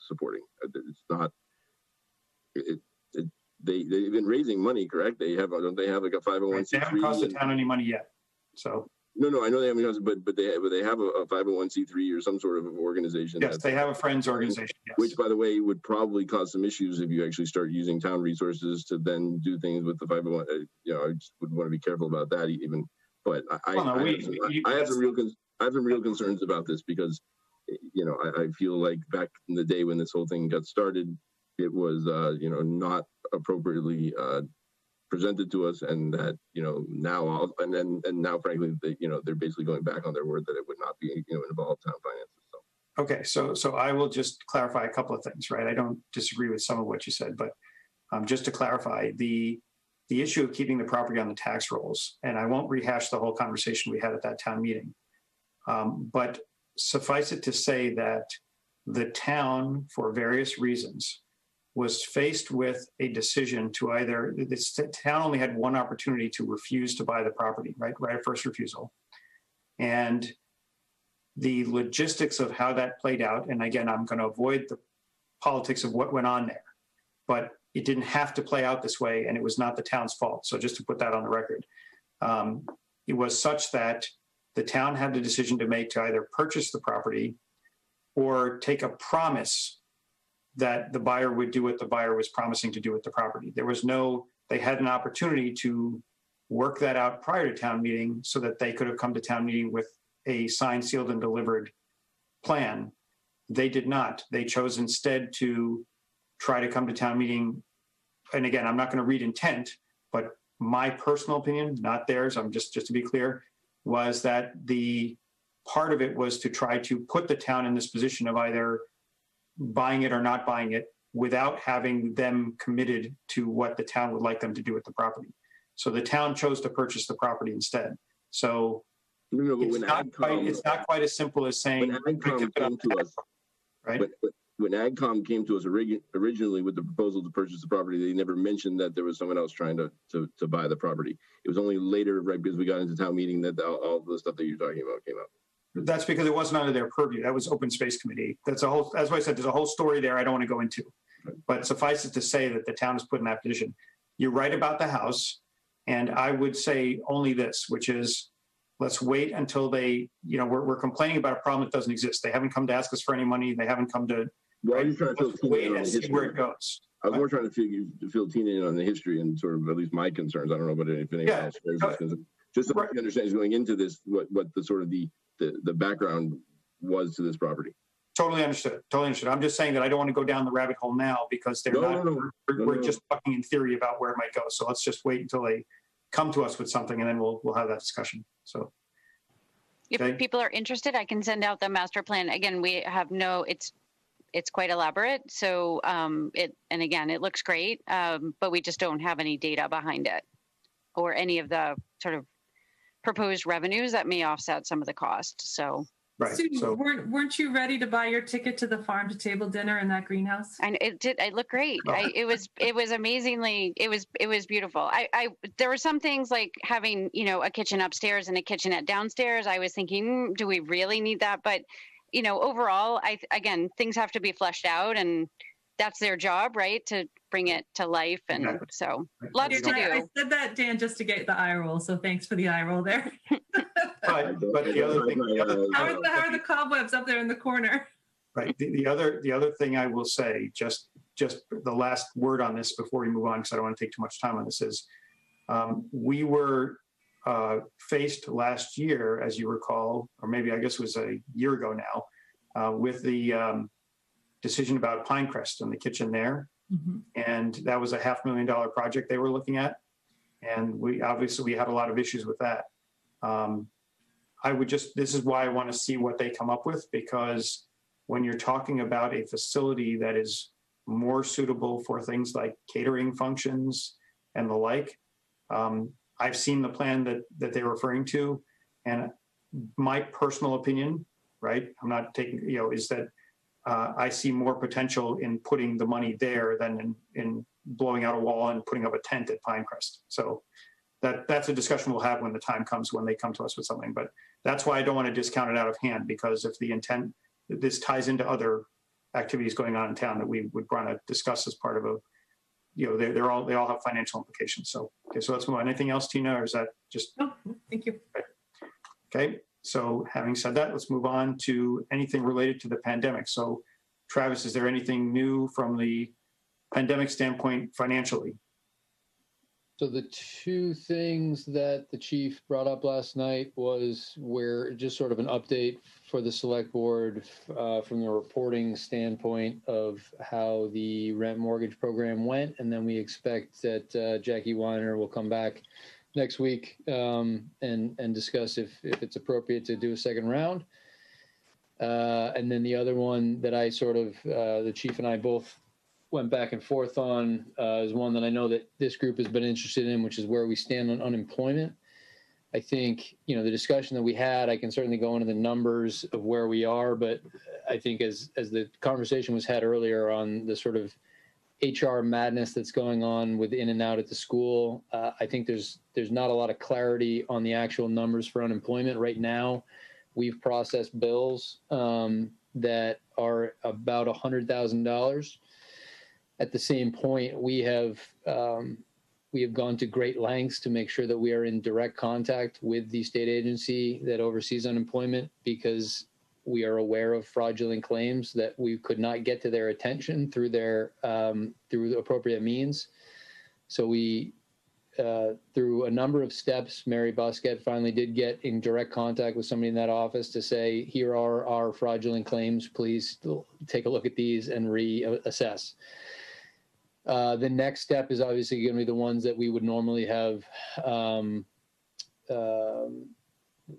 supporting. It's not. They've been raising money, correct? Don't they have like a 501c3? They haven't cost the town any money yet. So no, I know they haven't, but they have a 501c3 or some sort of organization. Yes, they have a friends organization. Yes. Which, by the way, would probably cause some issues if you actually start using town resources to then do things with the 501. I just would want to be careful about that even. But I have some real concerns about this, because I feel like back in the day when this whole thing got started, it was not appropriately presented to us, and that now now frankly they're basically going back on their word that it would not be involve town finances. So okay, so I will just clarify a couple of things, right? I don't disagree with some of what you said, but just to clarify, the issue of keeping the property on the tax rolls, and I won't rehash the whole conversation we had at that town meeting, but suffice it to say that the town, for various reasons, was faced with a decision to either, this town only had one opportunity to refuse to buy the property, right of first refusal. And the logistics of how that played out, and again, I'm going to avoid the politics of what went on there, but it didn't have to play out this way, and it was not the town's fault. So just to put that on the record, it was such that the town had the decision to make to either purchase the property or take a promise that the buyer would do what the buyer was promising to do with the property. They had an opportunity to work that out prior to town meeting so that they could have come to town meeting with a signed, sealed, and delivered plan. They did not. They chose instead to try to come to town meeting. And again, I'm not going to read intent, but my personal opinion, not theirs, I'm just to be clear, was that the part of it was to try to put the town in this position of either buying it or not buying it without having them committed to what the town would like them to do with the property. So the town chose to purchase the property instead. So it's not quite as simple as saying, when AgCom came to us, right? When AgCom came to us originally with the proposal to purchase the property, they never mentioned that there was someone else trying to buy the property. It was only later, right, because we got into town meeting, that all the stuff that you're talking about came up. That's because it wasn't under their purview. That was open space committee. That's as I said, there's a whole story there I don't want to go into. But suffice it to say that the town is put in that position. You're right about the house. And I would say only this, which is, let's wait until they, we're complaining about a problem that doesn't exist. They haven't come to ask us for any money. They haven't come to, right? Let's wait and see where it goes. I was more trying to fill Tina in on the history and sort of at least my concerns. I don't know about if anyone else shares this concern. Just so you understand, going into this, what the sort of the background was to this property. Totally understood. I'm just saying that I don't want to go down the rabbit hole now, because we're just talking in theory about where it might go. So let's just wait until they come to us with something, and then we'll have that discussion. So if people are interested, I can send out the master plan. Again, we have it's quite elaborate. So it looks great, but we just don't have any data behind it or any of the sort of proposed revenues that may offset some of the cost. So Right. Sue, So weren't you ready to buy your ticket to the farm to table dinner in that greenhouse? And it looked great. Well- It was amazingly, it was beautiful. There were some things like having, a kitchen upstairs and a kitchenette downstairs. I was thinking, do we really need that? But, overall, again, things have to be fleshed out, and that's their job, right? To bring it to life. And Exactly. so lots to I do. said that, Dan, just to get the eye roll. So thanks for the eye roll there. but the other thing, How are the cobwebs up there in the corner? right. The other thing I will say, just the last word on this before we move on, because I don't want to take too much time on this, is we were faced last year, as you recall, or maybe I guess it was a year ago now, with the decision about Pinecrest and the kitchen there. Mm-hmm. And that was a $500,000 project they were looking at. And we had a lot of issues with that. This is why I want to see what they come up with, because when you're talking about a facility that is more suitable for things like catering functions and the like, I've seen the plan that they're referring to, and my personal opinion, right, I'm not taking, is that I see more potential in putting the money there than in blowing out a wall and putting up a tent at Pinecrest. So that's a discussion we'll have when the time comes, when they come to us with something. But that's why I don't want to discount it out of hand, because if the intent, this ties into other activities going on in town that we would want to discuss as part of a, they all have financial implications. So, okay, so let's move on. Anything else, Tina, or is that just? No, thank you. Okay, so having said that, let's move on to anything related to the pandemic. So Travis, is there anything new from the pandemic standpoint financially? So the two things that the chief brought up last night was just sort of an update for the select board from the reporting standpoint of how the rent mortgage program went. And then we expect that Jackie Weiner will come back next week and discuss if it's appropriate to do a second round. And then the other one that I sort of, the chief and I both went back and forth on is one that I know that this group has been interested in, which is where we stand on unemployment. I think, the discussion that we had, I can certainly go into the numbers of where we are, but I think as the conversation was had earlier on the sort of HR madness that's going on with in and out at the school, I think there's not a lot of clarity on the actual numbers for unemployment right now. We've processed bills that are about $100,000. At the same point, we have gone to great lengths to make sure that we are in direct contact with the state agency that oversees unemployment, because we are aware of fraudulent claims that we could not get to their attention through the appropriate means. So we, through a number of steps, Mary Busquet finally did get in direct contact with somebody in that office to say, here are our fraudulent claims. Please take a look at these and reassess. The next step is obviously going to be the ones that we would normally have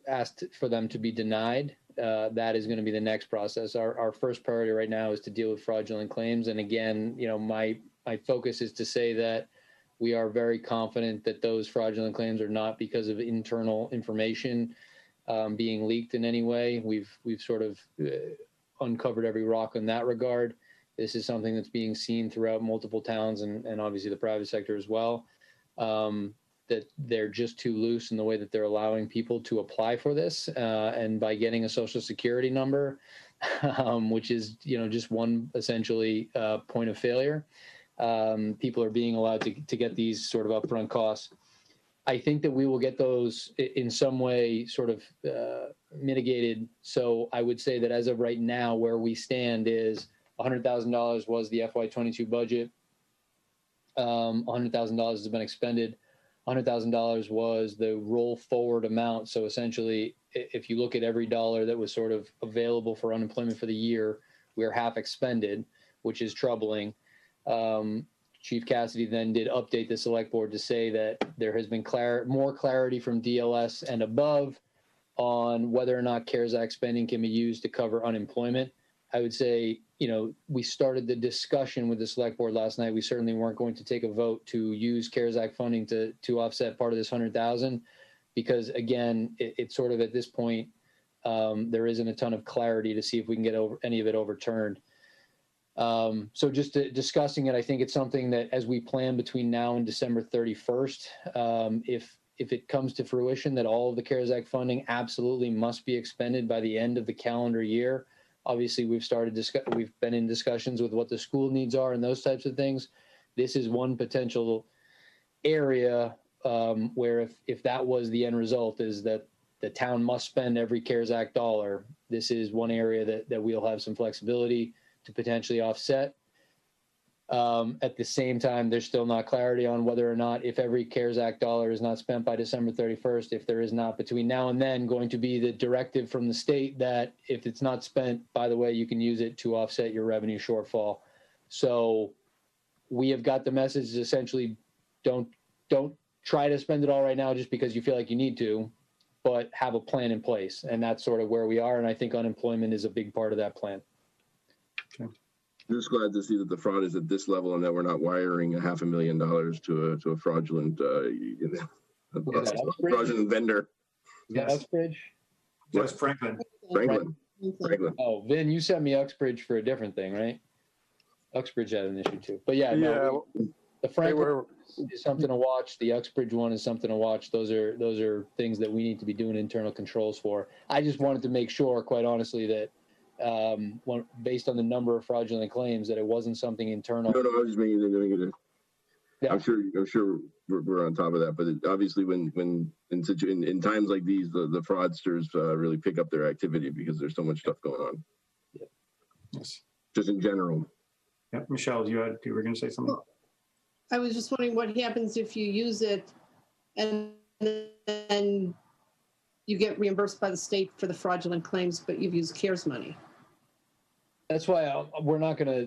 asked for them to be denied. That is going to be the next process. Our first priority right now is to deal with fraudulent claims. And again, my focus is to say that we are very confident that those fraudulent claims are not because of internal information being leaked in any way. We've sort of uncovered every rock in that regard. This is something that's being seen throughout multiple towns and obviously the private sector as well, that they're just too loose in the way that they're allowing people to apply for this. And by getting a social security number, which is, just one essentially point of failure, people are being allowed to get these sort of upfront costs. I think that we will get those in some way sort of mitigated. So I would say that as of right now, where we stand is $100,000 was the FY22 budget. $100,000 has been expended. $100,000 was the roll forward amount. So essentially, if you look at every dollar that was sort of available for unemployment for the year, we're half expended, which is troubling. Chief Cassidy then did update the select board to say that there has been more clarity from DLS and above on whether or not CARES Act spending can be used to cover unemployment. I would say, we started the discussion with the select board last night. We certainly weren't going to take a vote to use CARES Act funding to offset part of this 100,000, because again, it's sort of at this point, there isn't a ton of clarity to see if we can get any of it overturned. So just discussing it, I think it's something that as we plan between now and December 31st, if it comes to fruition that all of the CARES Act funding absolutely must be expended by the end of the calendar year. Obviously, we've been in discussions with what the school needs are and those types of things. This is one potential area where if that was the end result, is that the town must spend every CARES Act dollar. This is one area that we'll have some flexibility to potentially offset. At the same time, there's still not clarity on whether or not, if every CARES Act dollar is not spent by December 31st, if there is not between now and then going to be the directive from the state that if it's not spent, by the way, you can use it to offset your revenue shortfall. So we have got the message essentially, don't try to spend it all right now just because you feel like you need to, but have a plan in place. And that's sort of where we are. And I think unemployment is a big part of that plan. Okay. I'm just glad to see that the fraud is at this level and that we're not wiring $500,000 to a fraudulent, fraudulent vendor. Yes. Uxbridge? Just Franklin. Franklin. Oh, Vin, you sent me Uxbridge for a different thing, right? Uxbridge had an issue too. But yeah, no, the Franklin is something to watch. The Uxbridge one is something to watch. Those are things that we need to be doing internal controls for. I just wanted to make sure, quite honestly, that based on the number of fraudulent claims, that it wasn't something internal. No, I was just making it. Yeah. I'm sure we're on top of that, but obviously when in times like these, the fraudsters really pick up their activity because there's so much stuff going on. Yeah. Yes. Just in general. Yeah, Michelle, you were going to say something. I was just wondering what happens if you use it and then you get reimbursed by the state for the fraudulent claims, but you've used CARES money. That's why we're not going to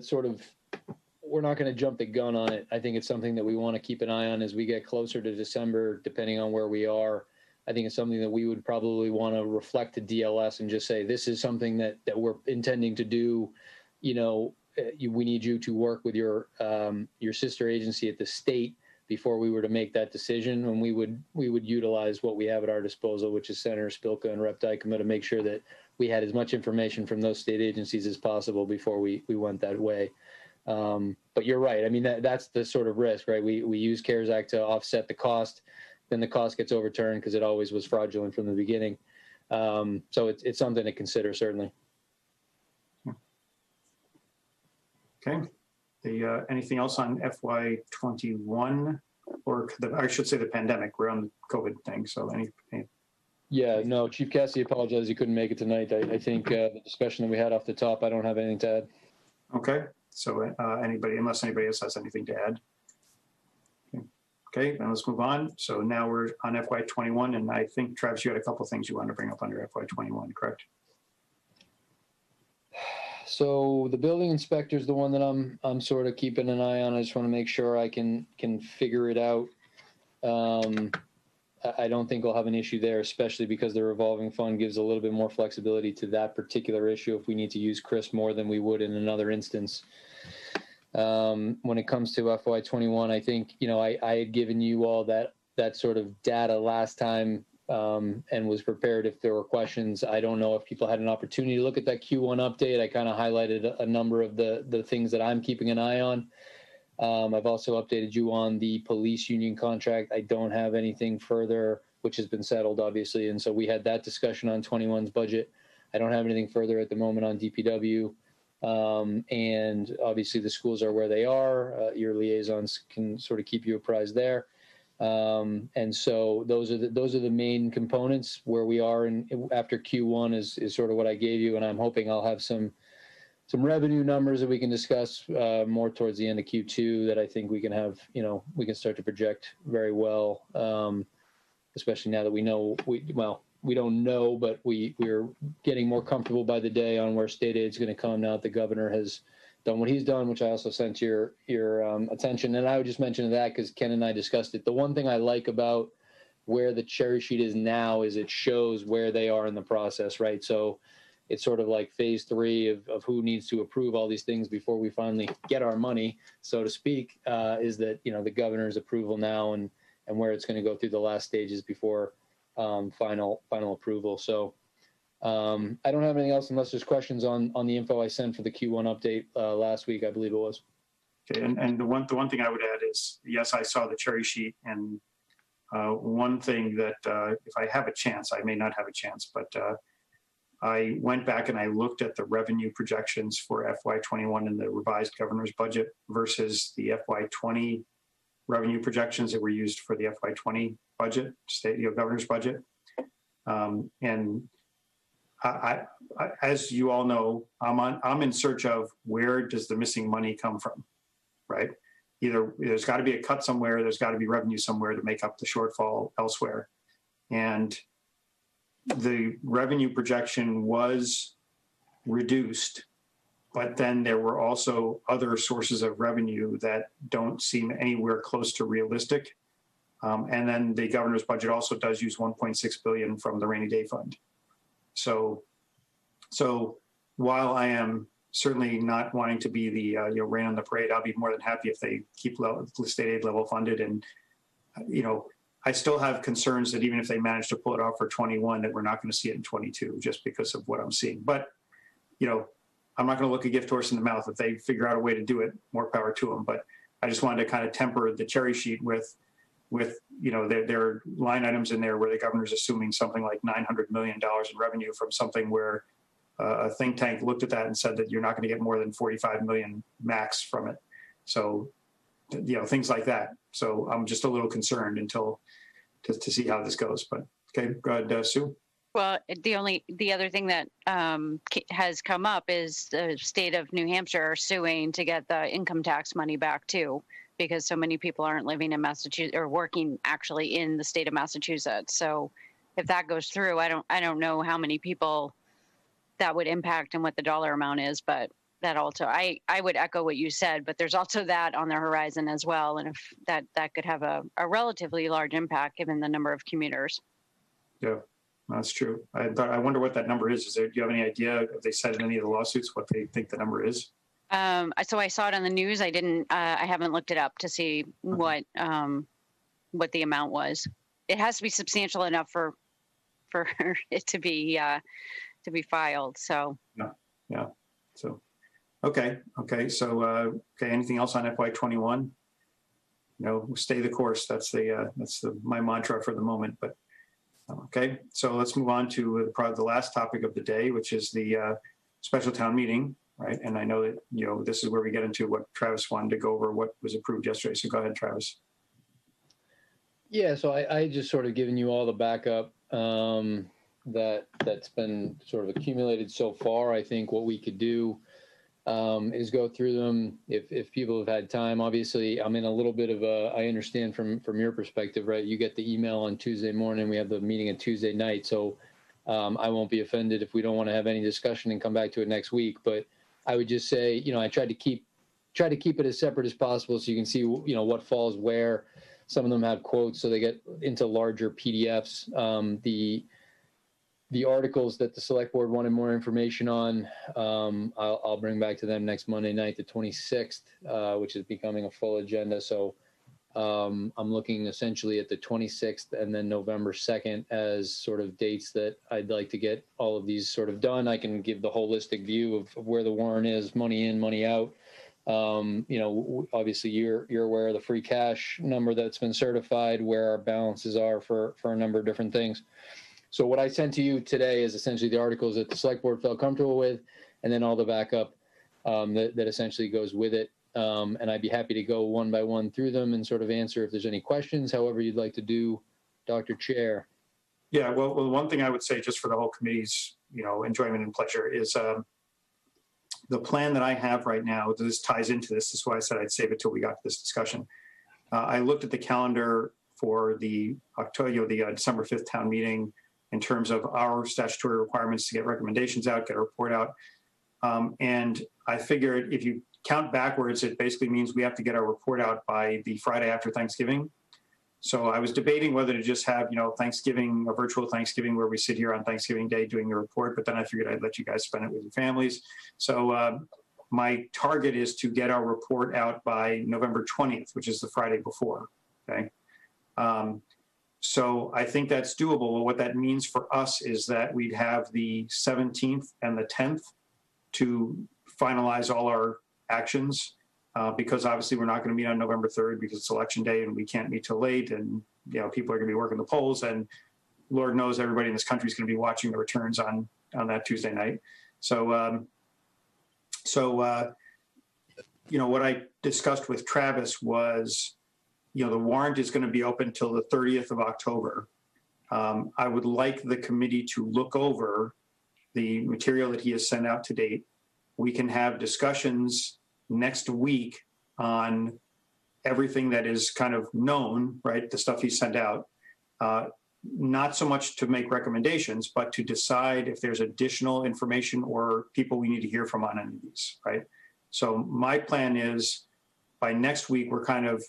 jump the gun on it. I think it's something that we want to keep an eye on as we get closer to December, depending on where we are. I think it's something that we would probably want to reflect to DLS and just say, this is something that we're intending to do. We need you to work with your sister agency at the state before we were to make that decision. And we would utilize what we have at our disposal, which is Senator Spilka and Rep. Dykema, to make sure that we had as much information from those state agencies as possible before we went that way. But you're right. I mean, that's the sort of risk, right? We use CARES Act to offset the cost, then the cost gets overturned because it always was fraudulent from the beginning. So it's something to consider, certainly. Okay. Anything else on FY21, or I should say the pandemic? We're on the COVID thing. So any Yeah, no, Chief Cassidy apologized he couldn't make it tonight. I think the discussion that we had off the top, I don't have anything to add. Okay. So unless anybody else has anything to add. Okay, then let's move on. So now we're on FY21, and I think, Travis, you had a couple of things you wanted to bring up under FY21, correct? So the building inspector is the one that I'm sort of keeping an eye on. I just want to make sure I can figure it out. I don't think we'll have an issue there, especially because the revolving fund gives a little bit more flexibility to that particular issue if we need to use Chris more than we would in another instance. When it comes to FY21, I think, I had given you all that sort of data last time and was prepared if there were questions. I don't know if people had an opportunity to look at that Q1 update. I kind of highlighted a number of the things that I'm keeping an eye on. I've also updated you on the police union contract. I don't have anything further, which has been settled, obviously. And so we had that discussion on 21's budget. I don't have anything further at the moment on DPW. And obviously the schools are where they are. Your liaisons can sort of keep you apprised there. And so those are the main components. Where we are after Q1 is sort of what I gave you. And I'm hoping I'll have some revenue numbers that we can discuss more towards the end of Q2 that I think we can have, we can start to project very well, especially now that we know, we don't know, but we're getting more comfortable by the day on where state aid is going to come now that the governor has done what he's done, which I also sent your attention. And I would just mention that because Ken and I discussed it. The one thing I like about where the cherry sheet is now is it shows where they are in the process, right? So it's sort of like phase 3 of who needs to approve all these things before we finally get our money, so to speak, is that, the governor's approval now and where it's going to go through the last stages before final approval. So I don't have anything else unless there's questions on the info I sent for the Q1 update last week, I believe it was. Okay, and the one thing I would add is, yes, I saw the cherry sheet, and one thing that if I have a chance, I may not have a chance, but I went back and I looked at the revenue projections for FY21 in the revised governor's budget versus the FY20 revenue projections that were used for the FY20 budget, governor's budget. And I, as you all know, I'm in search of where does the missing money come from, right? Either there's got to be a cut somewhere, there's got to be revenue somewhere to make up the shortfall elsewhere. And the revenue projection was reduced, but then there were also other sources of revenue that don't seem anywhere close to realistic. And then the governor's budget also does use 1.6 billion from the rainy day fund. So while I am certainly not wanting to be the rain on the parade, I'll be more than happy if they keep state aid level funded. And I still have concerns that even if they manage to pull it off for 21, that we're not going to see it in 22, just because of what I'm seeing. But I'm not going to look a gift horse in the mouth. If they figure out a way to do it, more power to them. But I just wanted to kind of temper the cherry sheet with there are line items in there where the governor's assuming something like $900 million in revenue from something where a think tank looked at that and said that you're not going to get more than 45 million max from it. So, things like that. So I'm just a little concerned until to see how this goes. But okay, go ahead, Sue. Well, the other thing that has come up is the state of New Hampshire are suing to get the income tax money back too, because so many people aren't living in Massachusetts or working actually in the state of Massachusetts. So if that goes through, I don't know how many people that would impact and what the dollar amount is, but that also, I would echo what you said, but there's also that on the horizon as well. And if that could have a relatively large impact given the number of commuters. Yeah, that's true. I wonder what that number is. Do you have any idea if they said in any of the lawsuits what they think the number is? So I saw it on the news. I haven't looked it up to see what the amount was. It has to be substantial enough for it to be filed. So yeah. So okay. So anything else on FY21? Stay the course. That's my mantra for the moment. But okay, so let's move on to probably the last topic of the day, which is the special town meeting. Right. And I know that, this is where we get into what Travis wanted to go over, what was approved yesterday. So go ahead, Travis. Yeah. So I just sort of given you all the backup that's been sort of accumulated so far. I think what we could do is go through them if people have had time. Obviously, I'm in a little bit of I understand from your perspective, right? You get the email on Tuesday morning. We have the meeting on Tuesday night. So I won't be offended if we don't want to have any discussion and come back to it next week. But I would just say, I tried to keep it as separate as possible so you can see, what falls where. Some of them have quotes, so they get into larger PDFs. The articles that the select board wanted more information on, I'll bring back to them next Monday night, the 26th, which is becoming a full agenda. So I'm looking essentially at the 26th and then November 2nd as sort of dates that I'd like to get all of these sort of done. I can give the holistic view of where the warrant is, money in, money out. Obviously you're aware of the free cash number that's been certified, where our balances are for a number of different things. So what I sent to you today is essentially the articles that the select board felt comfortable with, and then all the backup that essentially goes with it. And I'd be happy to go one by one through them and sort of answer if there's any questions, however you'd like to do, Dr. Chair. Yeah, well, one thing I would say just for the whole committee's, enjoyment and pleasure is the plan that I have right now. This ties into this. This is why I said I'd save it till we got to this discussion. I looked at the calendar for the December 5th town meeting in terms of our statutory requirements to get recommendations out, get a report out. And I figured if you count backwards, it basically means we have to get our report out by the Friday after Thanksgiving. So I was debating whether to just have, Thanksgiving, a virtual Thanksgiving where we sit here on Thanksgiving Day doing the report, but then I figured I'd let you guys spend it with your families. So my target is to get our report out by November 20th, which is the Friday before, okay? So I think that's doable. But what that means for us is that we'd have the 17th and the 10th to finalize all our actions, because obviously we're not going to meet on November 3rd because it's election day and we can't meet till late, and people are going to be working the polls, and Lord knows everybody in this country is going to be watching the returns on that Tuesday night. So what I discussed with Travis was, the warrant is going to be open till the 30th of October. I would like the committee to look over the material that he has sent out to date. We can have discussions next week on everything that is kind of known, right? The stuff he sent out. Not so much to make recommendations, but to decide if there's additional information or people we need to hear from on any of these, right? So my plan is by next week, we're kind of,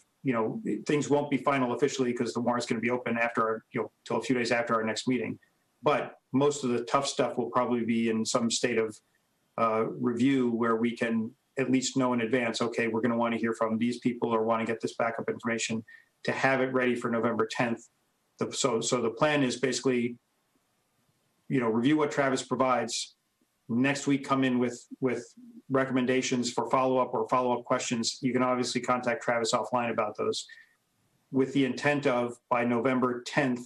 things won't be final officially because the warrant's going to be open after till a few days after our next meeting. But most of the tough stuff will probably be in some state of review where we can at least know in advance, okay, we're going to want to hear from these people or want to get this backup information to have it ready for November 10th. So the plan is basically, review what Travis provides. Next week, come in with recommendations for follow-up or follow-up questions. You can obviously contact Travis offline about those, with the intent of by November 10th,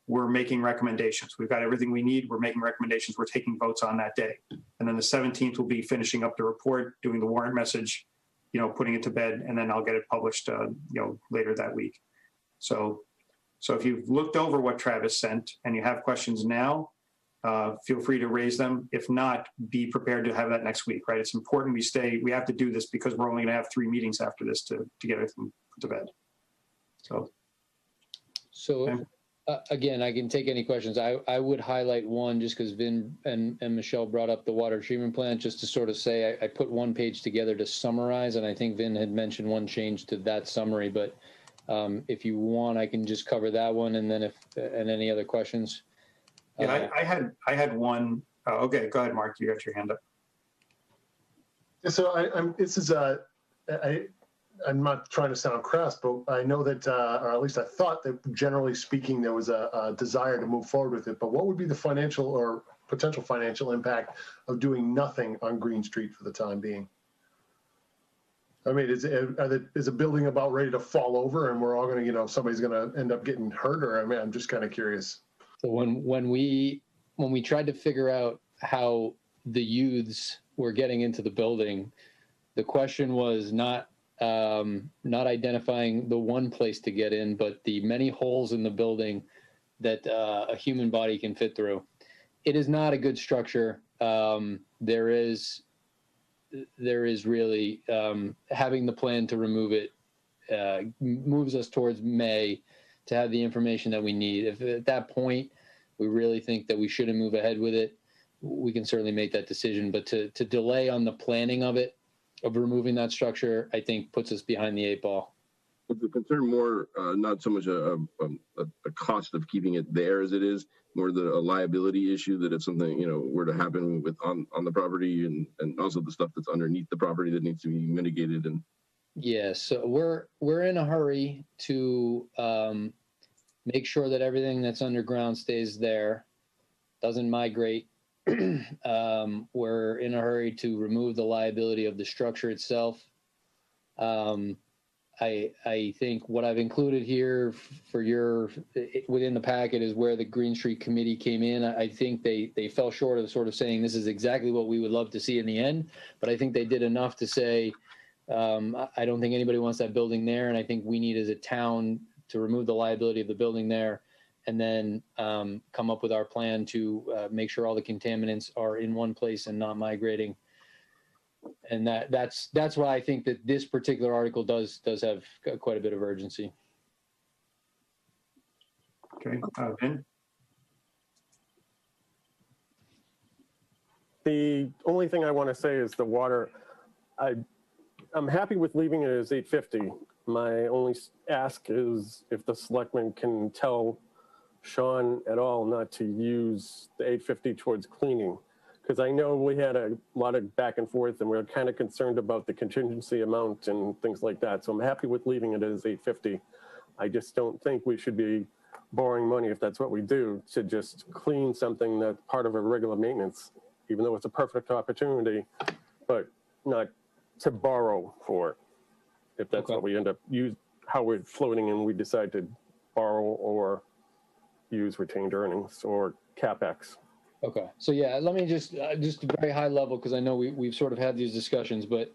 we're making recommendations. We've got everything we need. We're making recommendations. We're taking votes on that day. And then the 17th will be finishing up the report, doing the warrant message, putting it to bed, and then I'll get it published, later that week. So if you've looked over what Travis sent and you have questions now, feel free to raise them. If not, be prepared to have that next week, right? It's important we have to do this because we're only going to have 3 meetings after this to get everything put to bed. So okay. Again, I can take any questions. I would highlight one just because Vin and Michelle brought up the water treatment plant, just to sort of say I put one page together to summarize, and I think Vin had mentioned one change to that summary, but if you want, I can just cover that one, and then and any other questions. Yeah, I had one. Okay, go ahead, Mark. You got your hand up. So I'm not trying to sound crass, but I know that, or at least I thought that generally speaking, there was a desire to move forward with it. But what would be the financial or potential financial impact of doing nothing on Green Street for the time being? I mean, is a building about ready to fall over and we're all going to, somebody's going to end up getting hurt? Or, I mean, I'm just kind of curious. So when we tried to figure out how the youths were getting into the building, the question was not identifying the one place to get in, but the many holes in the building that a human body can fit through. It is not a good structure. There is really having the plan to remove it moves us towards May to have the information that we need. If at that point we really think that we shouldn't move ahead with it, we can certainly make that decision. But to delay on the planning of removing that structure, I think puts us behind the 8 ball. Is the concern more not so much a cost of keeping it there as it is, more a liability issue, that if something were to happen on the property and also the stuff that's underneath the property that needs to be mitigated? And yeah, so we're in a hurry to make sure that everything that's underground stays there, doesn't migrate. We're in a hurry to remove the liability of the structure itself. I think what I've included here within the packet is where the Green Street Committee came in. I think they fell short of sort of saying this is exactly what we would love to see in the end, but I think they did enough to say, I don't think anybody wants that building there, and I think we need as a town to remove the liability of the building there, and then come up with our plan to make sure all the contaminants are in one place and not migrating. And that's why I think that this particular article does have quite a bit of urgency. Okay, Ben? The only thing I want to say is the water. I'm happy with leaving it as 850. My only ask is if the selectmen can tell Sean at all not to use the 850 towards cleaning, because I know we had a lot of back and forth and we we're kind of concerned about the contingency amount and things like that. So I'm happy with leaving it as 850. I just don't think we should be borrowing money, if that's what we do, to just clean something that's part of a regular maintenance, even though it's a perfect opportunity, but not to borrow for it. If that's Okay. what we end up how we're floating and we decide to borrow or use retained earnings or CapEx. Okay, so yeah, let me just a very high level, because I know we've sort of had these discussions, but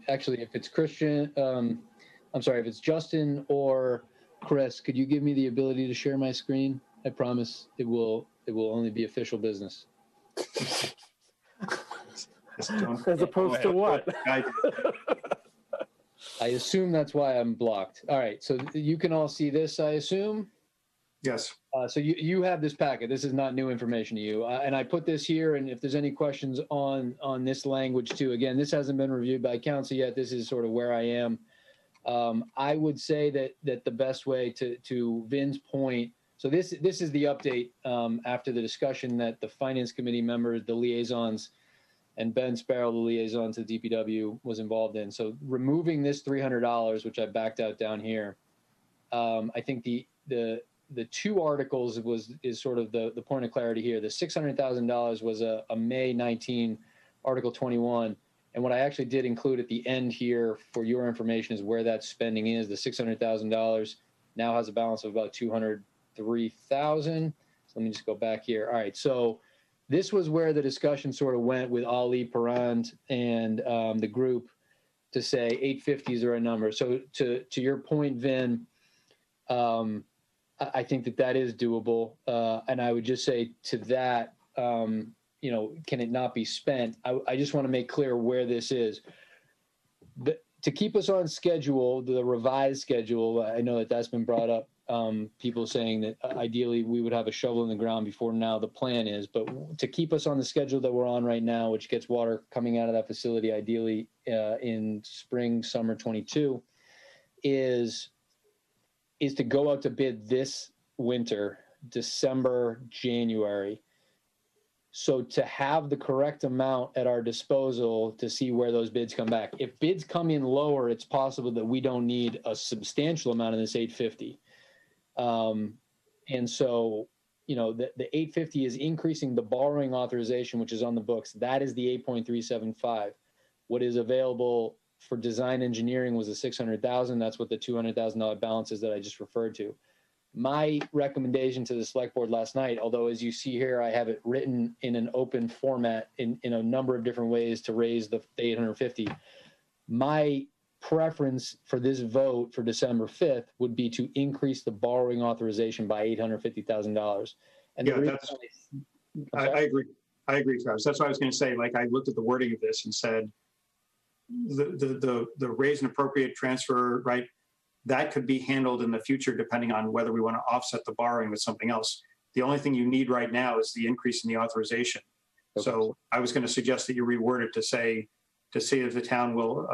actually, if it's if it's Justin or Chris, could you give me the ability to share my screen? I promise it will only be official business. As opposed to what? I assume that's why I'm blocked. All right, so you can all see this, I assume? Yes. So you have this packet. This is not new information to you. And I put this here, and if there's any questions on this language too, again, this hasn't been reviewed by council yet. This is sort of where I am. I would say that the best way to Vin's point, so this is the update after the discussion that the Finance Committee members, the liaisons, and Ben Sparrow, the liaison to DPW, was involved in. So removing this $300, which I backed out down here, I think the two articles is sort of the point of clarity here. The $600,000 was a May 19 Article 21. And what I actually did include at the end here for your information is where that spending is. The $600,000 now has a balance of about $203,000. So let me just go back here. All right. So this was where the discussion sort of went with Ali Parand and the group to say 850 is the right number. So to your point, Vin, I think that is doable. And I would just say to that, can it not be spent? I just want to make clear where this is. To keep us on schedule, the revised schedule, I know that's been brought up. People saying that ideally we would have a shovel in the ground before now. The plan is, but to keep us on the schedule that we're on right now, which gets water coming out of that facility ideally in spring, summer 22, is to go out to bid this winter, December, January. So to have the correct amount at our disposal to see where those bids come back. If bids come in lower, it's possible that we don't need a substantial amount of this 850. And so, the 850 is increasing the borrowing authorization, which is on the books. That is the 8.375. What is available for design engineering was the 600,000. That's what the $200,000 balance is that I just referred to. My recommendation to the select board last night, although as you see here, I have it written in an open format in a number of different ways to raise the 850. My preference for this vote for December 5th would be to increase the borrowing authorization by $850,000. And yeah, I agree. I agree, Travis. That's what I was going to say. Like, I looked at the wording of this and said, the raise and appropriate transfer, right? That could be handled in the future depending on whether we want to offset the borrowing with something else. The only thing you need right now is the increase in the authorization. Okay. So I was going to suggest that you reword it to say if the town will,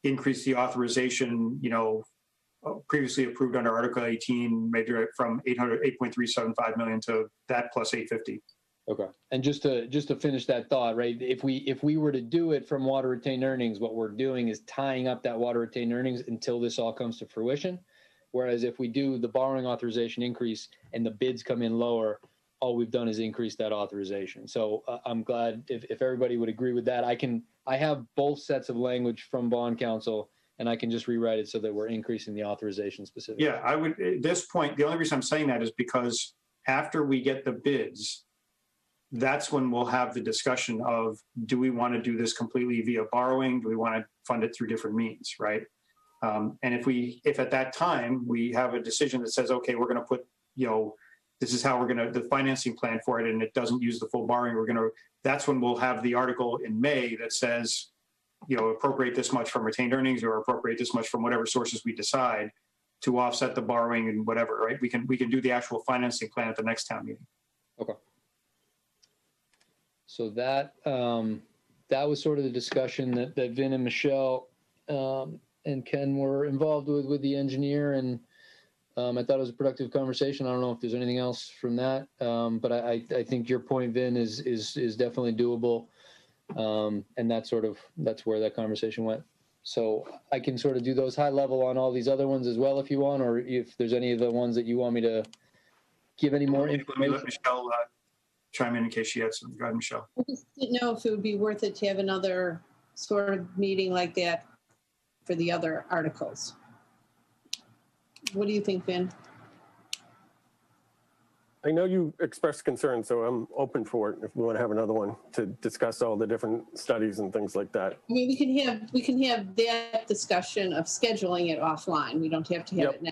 increase the authorization, previously approved under Article 18, maybe from 8.375 million to that plus 850. Okay. And just to finish that thought, right? If we were to do it from water retained earnings, what we're doing is tying up that water retained earnings until this all comes to fruition. Whereas if we do the borrowing authorization increase and the bids come in lower, all we've done is increase that authorization. So I'm glad if everybody would agree with that. I have both sets of language from bond counsel, and I can just rewrite it so that we're increasing the authorization specifically. Yeah, I would, at this point, the only reason I'm saying that is because after we get the bids, that's when we'll have the discussion of, do we want to do this completely via borrowing? Do we want to fund it through different means, right? And if at that time we have a decision that says, okay, we're going to put, this is how we're going to, the financing plan for it, and it doesn't use the full borrowing, that's when we'll have the article in May that says, appropriate this much from retained earnings or appropriate this much from whatever sources we decide to offset the borrowing and whatever, right? We can do the actual financing plan at the next town meeting. Okay. So that was sort of the discussion that Vin and Michelle and Ken were involved with the engineer, and I thought it was a productive conversation. I don't know if there's anything else from that, but I think your point, Vin, is definitely doable, and that's where that conversation went. So I can sort of do those high level on all these other ones as well if you want, or if there's any of the ones that you want me to give any more Let me information. let Michelle chime in case she had something. Go ahead, Michelle. I just didn't know if it would be worth it to have another sort of meeting like that for the other articles. What do you think, Vin? I know you expressed concern, so I'm open for it if we want to have another one to discuss all the different studies and things like that. I mean, we can have that discussion of scheduling it offline. We don't have to have Yep. it now.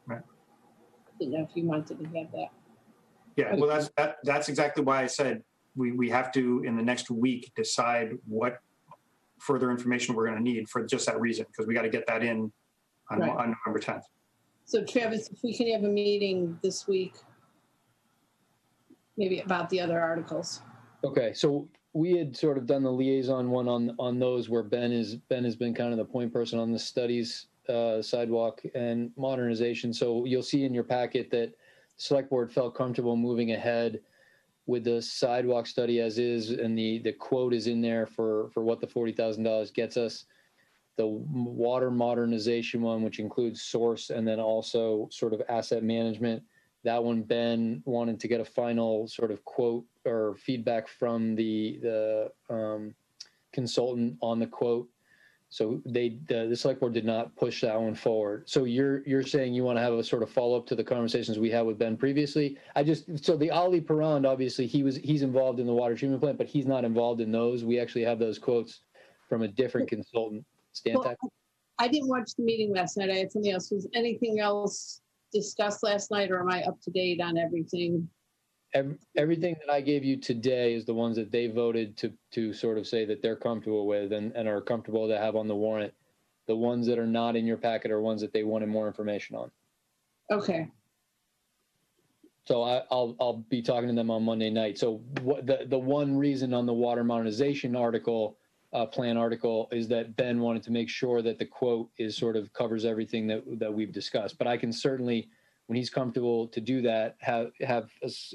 Right. I didn't know if you wanted to have that. Yeah, well, that's exactly why I said we have to, in the next week, decide what further information we're going to need for just that reason, because we got to get that in on, Right. on November 10th. So Travis, if we can have a meeting this week, maybe about the other articles. Okay, so we had sort of done the liaison one on those where Ben has been kind of the point person on the studies, sidewalk and modernization. So you'll see in your packet that the select board felt comfortable moving ahead with the sidewalk study as is, and the quote is in there for what the $40,000 gets us. The water modernization one, which includes source and then also sort of asset management. That one, Ben wanted to get a final sort of quote or feedback from the consultant on the quote. So the select board did not push that one forward. So you're saying you want to have a sort of follow up to the conversations we had with Ben previously. So the Ali Parand, obviously he's involved in the water treatment plant, but he's not involved in those. We actually have those quotes from a different consultant. Well, I didn't watch the meeting last night. I had something else. Was anything else discussed last night, or am I up to date on everything? Everything that I gave you today is the ones that they voted to sort of say that they're comfortable with and are comfortable to have on the warrant. The ones that are not in your packet are ones that they wanted more information on. Okay. So I'll be talking to them on Monday night. So what the one reason on the water modernization article, plan article, is that Ben wanted to make sure that the quote is sort of covers everything that we've discussed. But I can certainly, when he's comfortable to do that, have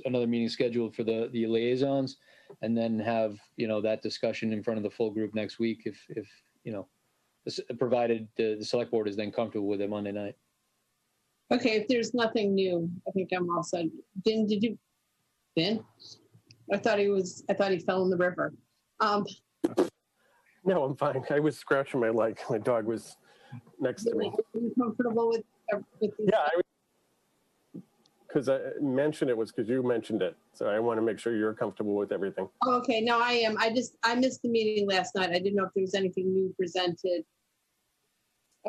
another meeting scheduled for the liaisons, and then have that discussion in front of the full group next week if provided the select board is then comfortable with it Monday night. Okay, if there's nothing new, I think I'm all set. Vin, did you? Vin? I thought he fell in the river. No, I'm fine. I was scratching my leg. My dog was next to me. Are you comfortable with these? Yeah, because I mentioned it was because you mentioned it. So I want to make sure you're comfortable with everything. Oh, okay, no, I am. I missed the meeting last night. I didn't know if there was anything new presented.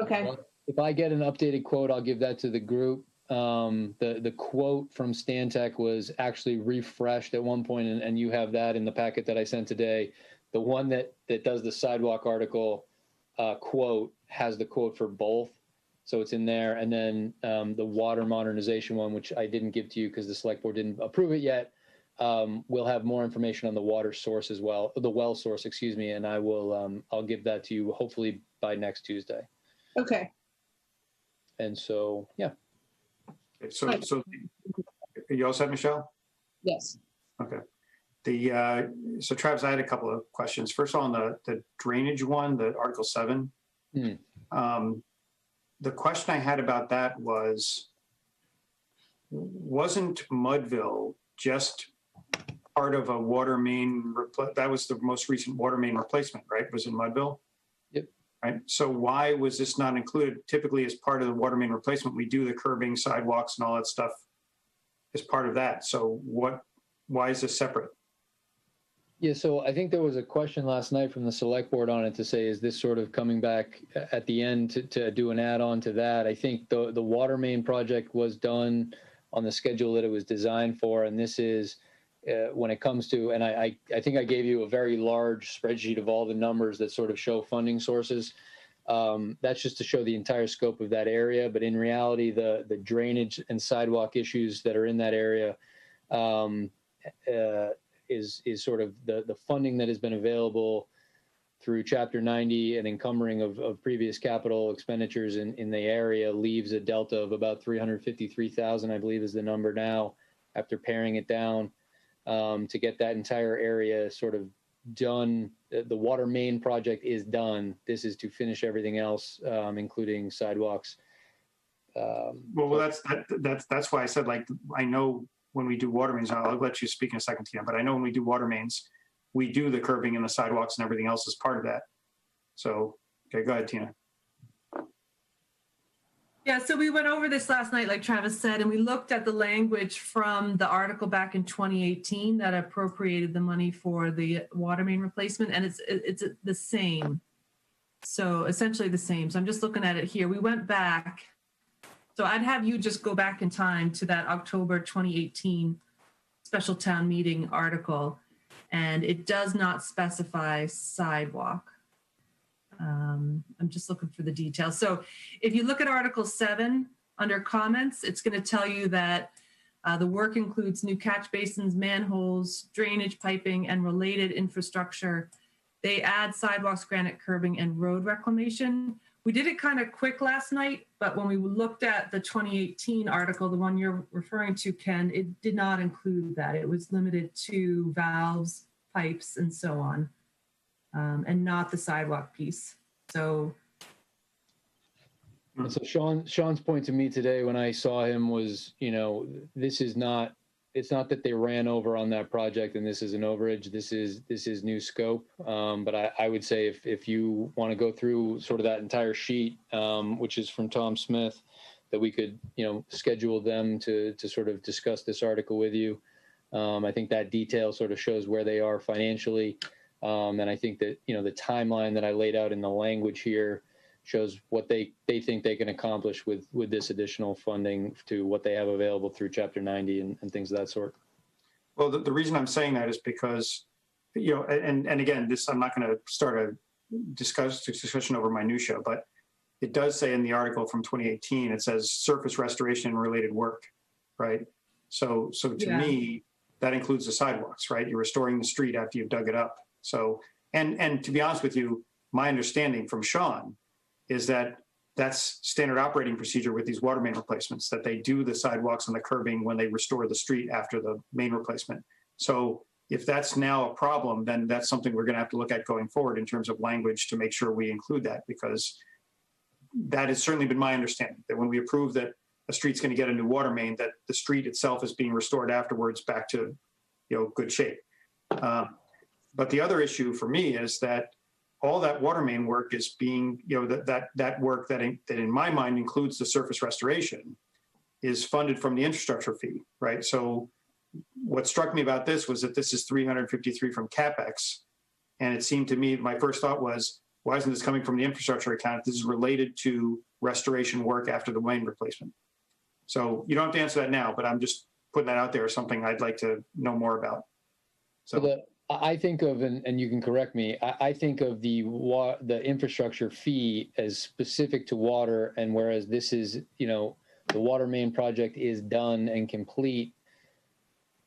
Okay. Well, if I get an updated quote, I'll give that to the group. The quote from Stantec was actually refreshed at one point, and you have that in the packet that I sent today. The one that does the sidewalk article quote has the quote for both. So it's in there. And then the water modernization one, which I didn't give to you because the select board didn't approve it yet, we'll have more information on the water source as well, the well source, excuse me. And I'll give that to you hopefully by next Tuesday. Okay. And so, yeah. So you all set, Michelle? Yes. Okay. So Travis, I had a couple of questions. First of all, on the drainage one, the Article 7. The question I had about that wasn't Mudville just part of a water main, that was the most recent water main replacement, right? Was in Mudville? Yep. Right. So why was this not included? Typically, as part of the water main replacement, we do the curbing, sidewalks, and all that stuff as part of that. So why is this separate? Yeah, so I think there was a question last night from the select board on it to say, is this sort of coming back at the end to do an add-on to that? I think the water main project was done on the schedule that it was designed for, and this is when it comes to, and I think I gave you a very large spreadsheet of all the numbers that sort of show funding sources. That's just to show the entire scope of that area, but in reality, the drainage and sidewalk issues that are in that area is sort of the funding that has been available through Chapter 90 and encumbering of previous capital expenditures in the area leaves a delta of about 353,000, I believe is the number now, after paring it down to get that entire area sort of done. The water main project is done. This is to finish everything else, including sidewalks. Well, that's why I said, like, I know when we do water mains, I'll let you speak in a second, Tina, but I know when we do water mains, we do the curbing and the sidewalks and everything else as part of that. So, okay, go ahead, Tina. Yeah, so we went over this last night, like Travis said, and we looked at the language from the article back in 2018 that appropriated the money for the water main replacement, and it's the same. So essentially the same. So I'm just looking at it here. We went back. So I'd have you just go back in time to that October 2018 special town meeting article, and it does not specify sidewalk. I'm just looking for the details. So if you look at Article 7 under comments, it's going to tell you that the work includes new catch basins, manholes, drainage piping, and related infrastructure. They add sidewalks, granite curbing, and road reclamation. We did it kind of quick last night, but when we looked at the 2018 article, the one you're referring to, Ken, it did not include that. It was limited to valves, pipes, and so on. And not the sidewalk piece. So Sean's point to me today when I saw him was, this is not, it's not that they ran over on that project and this is an overage. This is new scope. But I would say if you want to go through sort of that entire sheet, which is from Tom Smith, that we could, schedule them to sort of discuss this article with you. I think that detail sort of shows where they are financially. And I think that, the timeline that I laid out in the language here shows what they think they can accomplish with this additional funding to what they have available through Chapter 90 and things of that sort. Well, the reason I'm saying that is because, and again, I'm not going to start a discussion over minutia, but it does say in the article from 2018, it says surface restoration and related work, right? So to me, that includes the sidewalks, right? You're restoring the street after you've dug it up. So, and to be honest with you, my understanding from Sean is that that's standard operating procedure with these water main replacements, that they do the sidewalks and the curbing when they restore the street after the main replacement. So if that's now a problem, then that's something we're going to have to look at going forward in terms of language to make sure we include that, because that has certainly been my understanding, that when we approve that a street's going to get a new water main, that the street itself is being restored afterwards back to, good shape. But the other issue for me is that all that water main work is being, that work that in my mind includes the surface restoration is funded from the infrastructure fee, right? So what struck me about this was that this is 353 from CapEx. And it seemed to me, my first thought was, why isn't this coming from the infrastructure account? This is related to restoration work after the main replacement. So you don't have to answer that now, but I'm just putting that out there as something I'd like to know more about. So I think of, and you can correct me, I think of the infrastructure fee as specific to water, and whereas this is, the water main project is done and complete.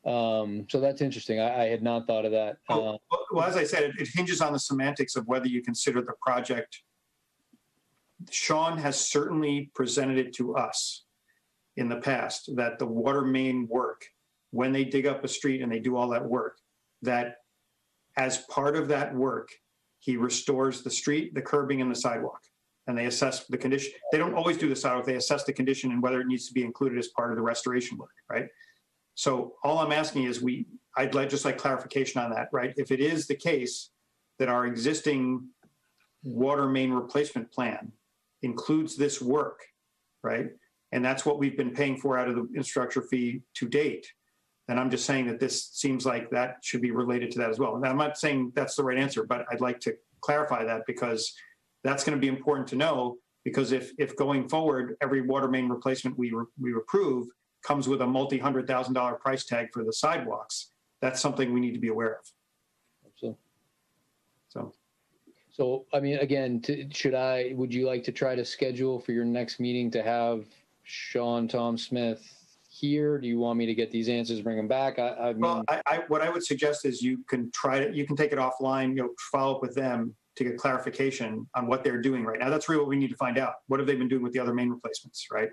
So that's interesting. I had not thought of that. Well, as I said, it hinges on the semantics of whether you consider the project. Sean has certainly presented it to us in the past that the water main work, when they dig up a street and they do all that work, that as part of that work, he restores the street, the curbing, and the sidewalk, and they assess the condition. They don't always do the sidewalk. They assess the condition and whether it needs to be included as part of the restoration work, right? So all I'm asking is I'd just like clarification on that, right? If it is the case that our existing water main replacement plan includes this work, right? And that's what we've been paying for out of the infrastructure fee to date, then I'm just saying that this seems like that should be related to that as well. And I'm not saying that's the right answer, but I'd like to clarify that, because that's going to be important to know, because if going forward, every water main replacement we approve comes with a multi-$100,000 price tag for the sidewalks, that's something we need to be aware of. Absolutely. So, I mean, again, would you like to try to schedule for your next meeting to have Tom Smith here? Do you want me to get these answers, bring them back? What I would suggest is you can take it offline, follow up with them to get clarification on what they're doing right now. That's really what we need to find out. What have they been doing with the other main replacements, right?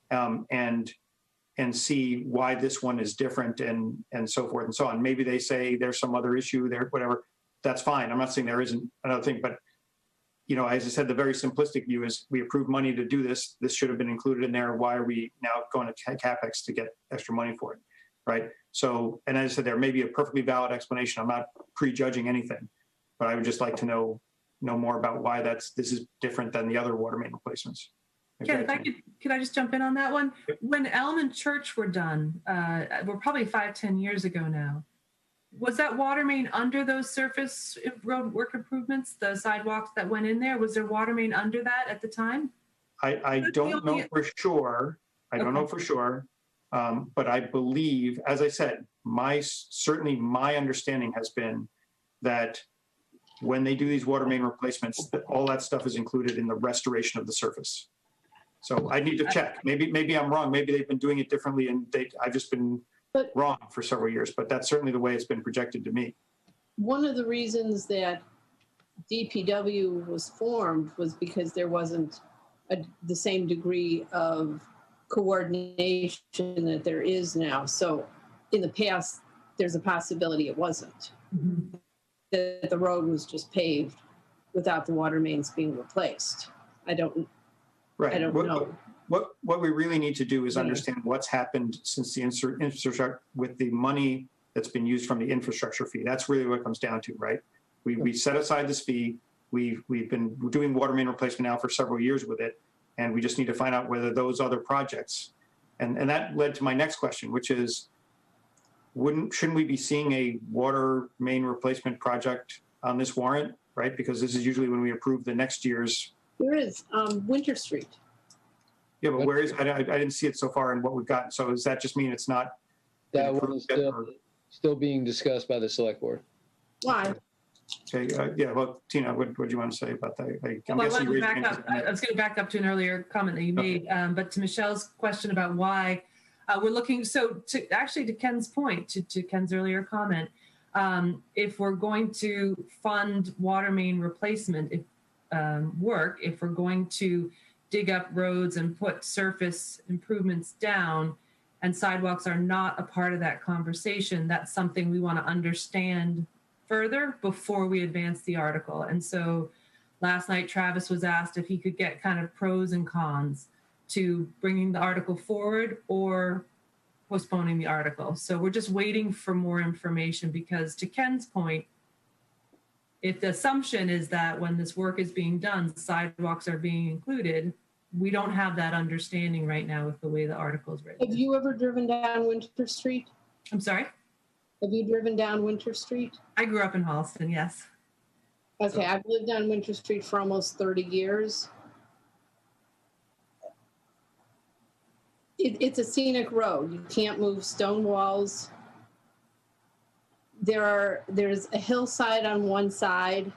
And see why this one is different and so forth and so on. Maybe they say there's some other issue there, whatever. That's fine. I'm not saying there isn't another thing, but you know, as I said, the very simplistic view is we approved money to do this. This should have been included in there. Why are we now going to CapEx to get extra money for it, right? So, and as I said, there may be a perfectly valid explanation. I'm not prejudging anything, but I would just like to know more about why this is different than the other water main replacements. Ken, if could I just jump in on that one? When Elm and Church were done, we're probably 5-10 years ago now. Was that water main under those surface road work improvements, the sidewalks that went in there? Was there water main under that at the time? I don't know for sure. I don't know for sure. But I believe, as I said, certainly my understanding has been that when they do these water main replacements, that all that stuff is included in the restoration of the surface. So I need to check. Maybe I'm wrong. Maybe they've been doing it differently, and I've just been wrong for several years. But that's certainly the way it's been projected to me. One of the reasons that DPW was formed was because there wasn't the same degree of coordination that there is now. So in the past, there's a possibility it wasn't. Mm-hmm. That the road was just paved without the water mains being replaced. I don't know. What we really need to do is understand what's happened since the infrastructure with the money that's been used from the infrastructure fee. That's really what it comes down to, right? We set aside this fee. We've been doing water main replacement now for several years with it, and we just need to find out whether those other projects, and that led to my next question, which is, shouldn't we be seeing a water main replacement project on this warrant, right? Because this is usually when we approve the next year's. There is Winter Street. Yeah, but where is, I didn't see it so far in what we've gotten. So does that just mean it's not? That one is still being discussed by the select board. Why? Okay, yeah, well, Tina, what do you want to say about that? I was going to back up to an earlier comment that you made, but to Michelle's question about why we're looking, so to Ken's point, to Ken's earlier comment, if we're going to fund water main replacement work, if we're going to dig up roads and put surface improvements down, and sidewalks are not a part of that conversation, that's something we want to understand further before we advance the article. And so last night, Travis was asked if he could get kind of pros and cons to bringing the article forward or postponing the article. So we're just waiting for more information because, to Ken's point, if the assumption is that when this work is being done, sidewalks are being included, we don't have that understanding right now with the way the article is written. Have you ever driven down Winter Street? I'm sorry? Have you driven down Winter Street? I grew up in Holliston, yes. Okay, I've lived on Winter Street for almost 30 years. It's a scenic road. You can't move stone walls. There's a hillside on one side.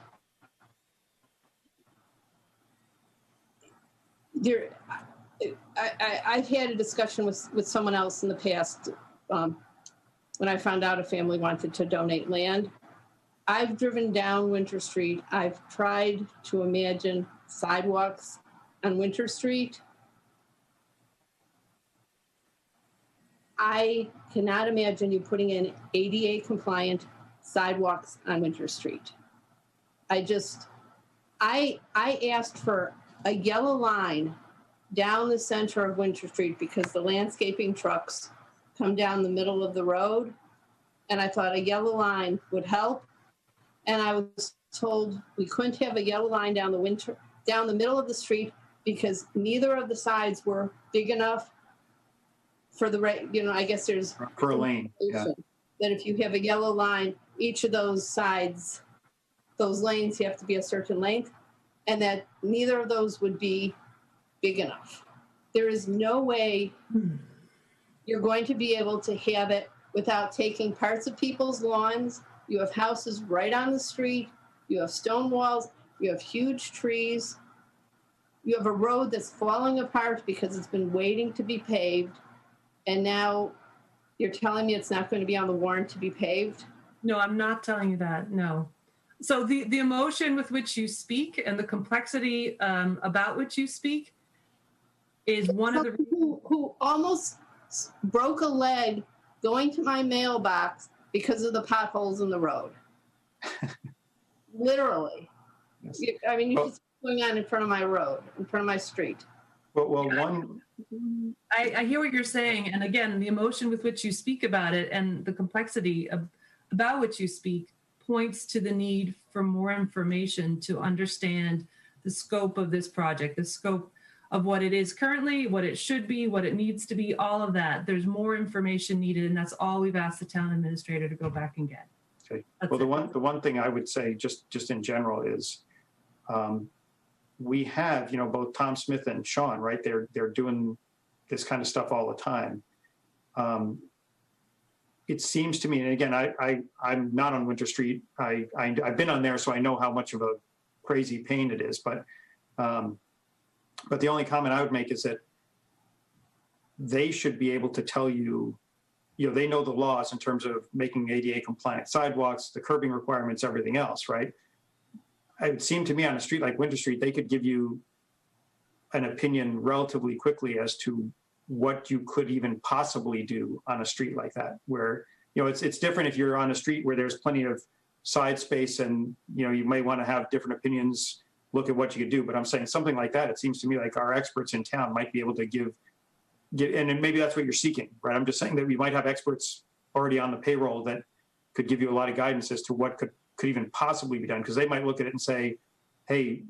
I've had a discussion with someone else in the past when I found out a family wanted to donate land. I've driven down Winter Street. I've tried to imagine sidewalks on Winter Street. I cannot imagine you putting in ADA compliant sidewalks on Winter Street. I asked for a yellow line down the center of Winter Street because the landscaping trucks come down the middle of the road. And I thought a yellow line would help. And I was told we couldn't have a yellow line down the middle of the street because neither of the sides were big enough for the right, I guess there's for a lane. Yeah. That if you have a yellow line, each of those sides, those lanes have to be a certain length, and that neither of those would be big enough. There is no way you're going to be able to have it without taking parts of people's lawns. You have houses right on the street. You have stone walls. You have huge trees. You have a road that's falling apart because it's been waiting to be paved. And now you're telling me it's not going to be on the warrant to be paved? No, I'm not telling you that, no. So the emotion with which you speak and the complexity about which you speak is one of the... Who almost broke a leg going to my mailbox because of the potholes in the road. Literally. Yes. I mean, you should see going on in front of my road, in front of my street. Well, Yeah. one, I hear what you're saying. And again, the emotion with which you speak about it and the complexity about which you speak points to the need for more information to understand the scope of this project, the scope of what it is currently, what it should be, what it needs to be, all of that. There's more information needed, and that's all we've asked the town administrator to go back and get. okay. That's Well, it. the one thing I would say just in general is, we have, both Tom Smith and Sean, right? They're doing this kind of stuff all the time. It seems to me, and again, I'm not on Winter Street. I've been on there, so I know how much of a crazy pain it is. But the only comment I would make is that they should be able to tell you, they know the laws in terms of making ADA compliant sidewalks, the curbing requirements, everything else, right? It would seem to me on a street like Winter Street, they could give you an opinion relatively quickly as to what you could even possibly do on a street like that, where, it's different if you're on a street where there's plenty of side space and, you may want to have different opinions, look at what you could do. But I'm saying something like that, it seems to me like our experts in town might be able to give, and then maybe that's what you're seeking, right? I'm just saying that we might have experts already on the payroll that could give you a lot of guidance as to what could even possibly be done, because they might look at it and say, hey,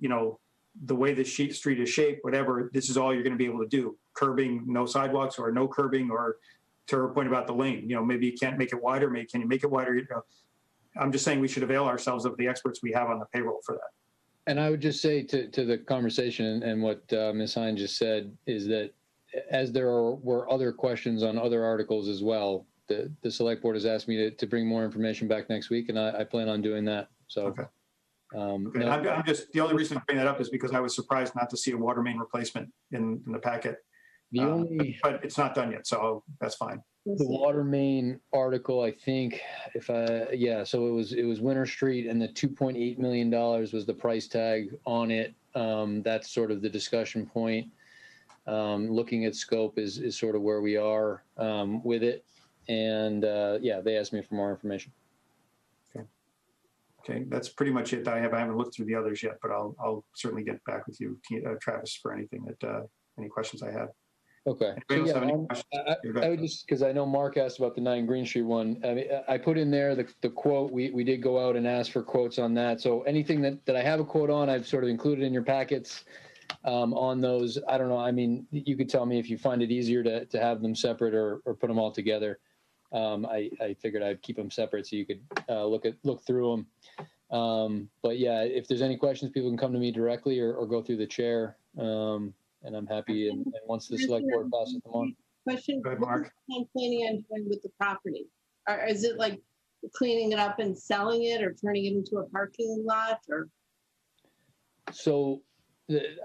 the way the street is shaped, whatever, this is all you're going to be able to do. Curbing, no sidewalks, or no curbing, or to her point about the lane, maybe you can't make it wider, maybe can you make it wider? I'm just saying we should avail ourselves of the experts we have on the payroll for that. And I would just say to the conversation and what Ms. Hine just said is that as there were other questions on other articles as well, the select board has asked me to bring more information back next week, and I plan on doing that. So, Okay. Okay. No, I'm just, the only reason I bring that up is because I was surprised not to see a water main replacement in the packet. the only But it's not done yet, so that's fine. the water main article, I think, so it was Winter Street, and the $2.8 million was the price tag on it. That's sort of the discussion point. Looking at scope is sort of where we are with it. And they asked me for more information. Okay, that's pretty much it. I haven't looked through the others yet, but I'll certainly get back with you, Travis, for anything any questions I have. Okay. Anybody else So, have any questions? I would just, because I know Mark asked about the 9 Green Street one. I mean, I put in there the quote. We did go out and ask for quotes on that. So anything that I have a quote on, I've sort of included in your packets on those. I don't know. I mean, you could tell me if you find it easier to have them separate or put them all together. I figured I'd keep them separate so you could look through them. But yeah, if there's any questions, people can come to me directly or go through the chair. And I'm happy. And once the select board passes them on. Question, Go ahead, what Mark. is the planning on doing with the property? Or is it like cleaning it up and selling it or turning it into a parking lot or? So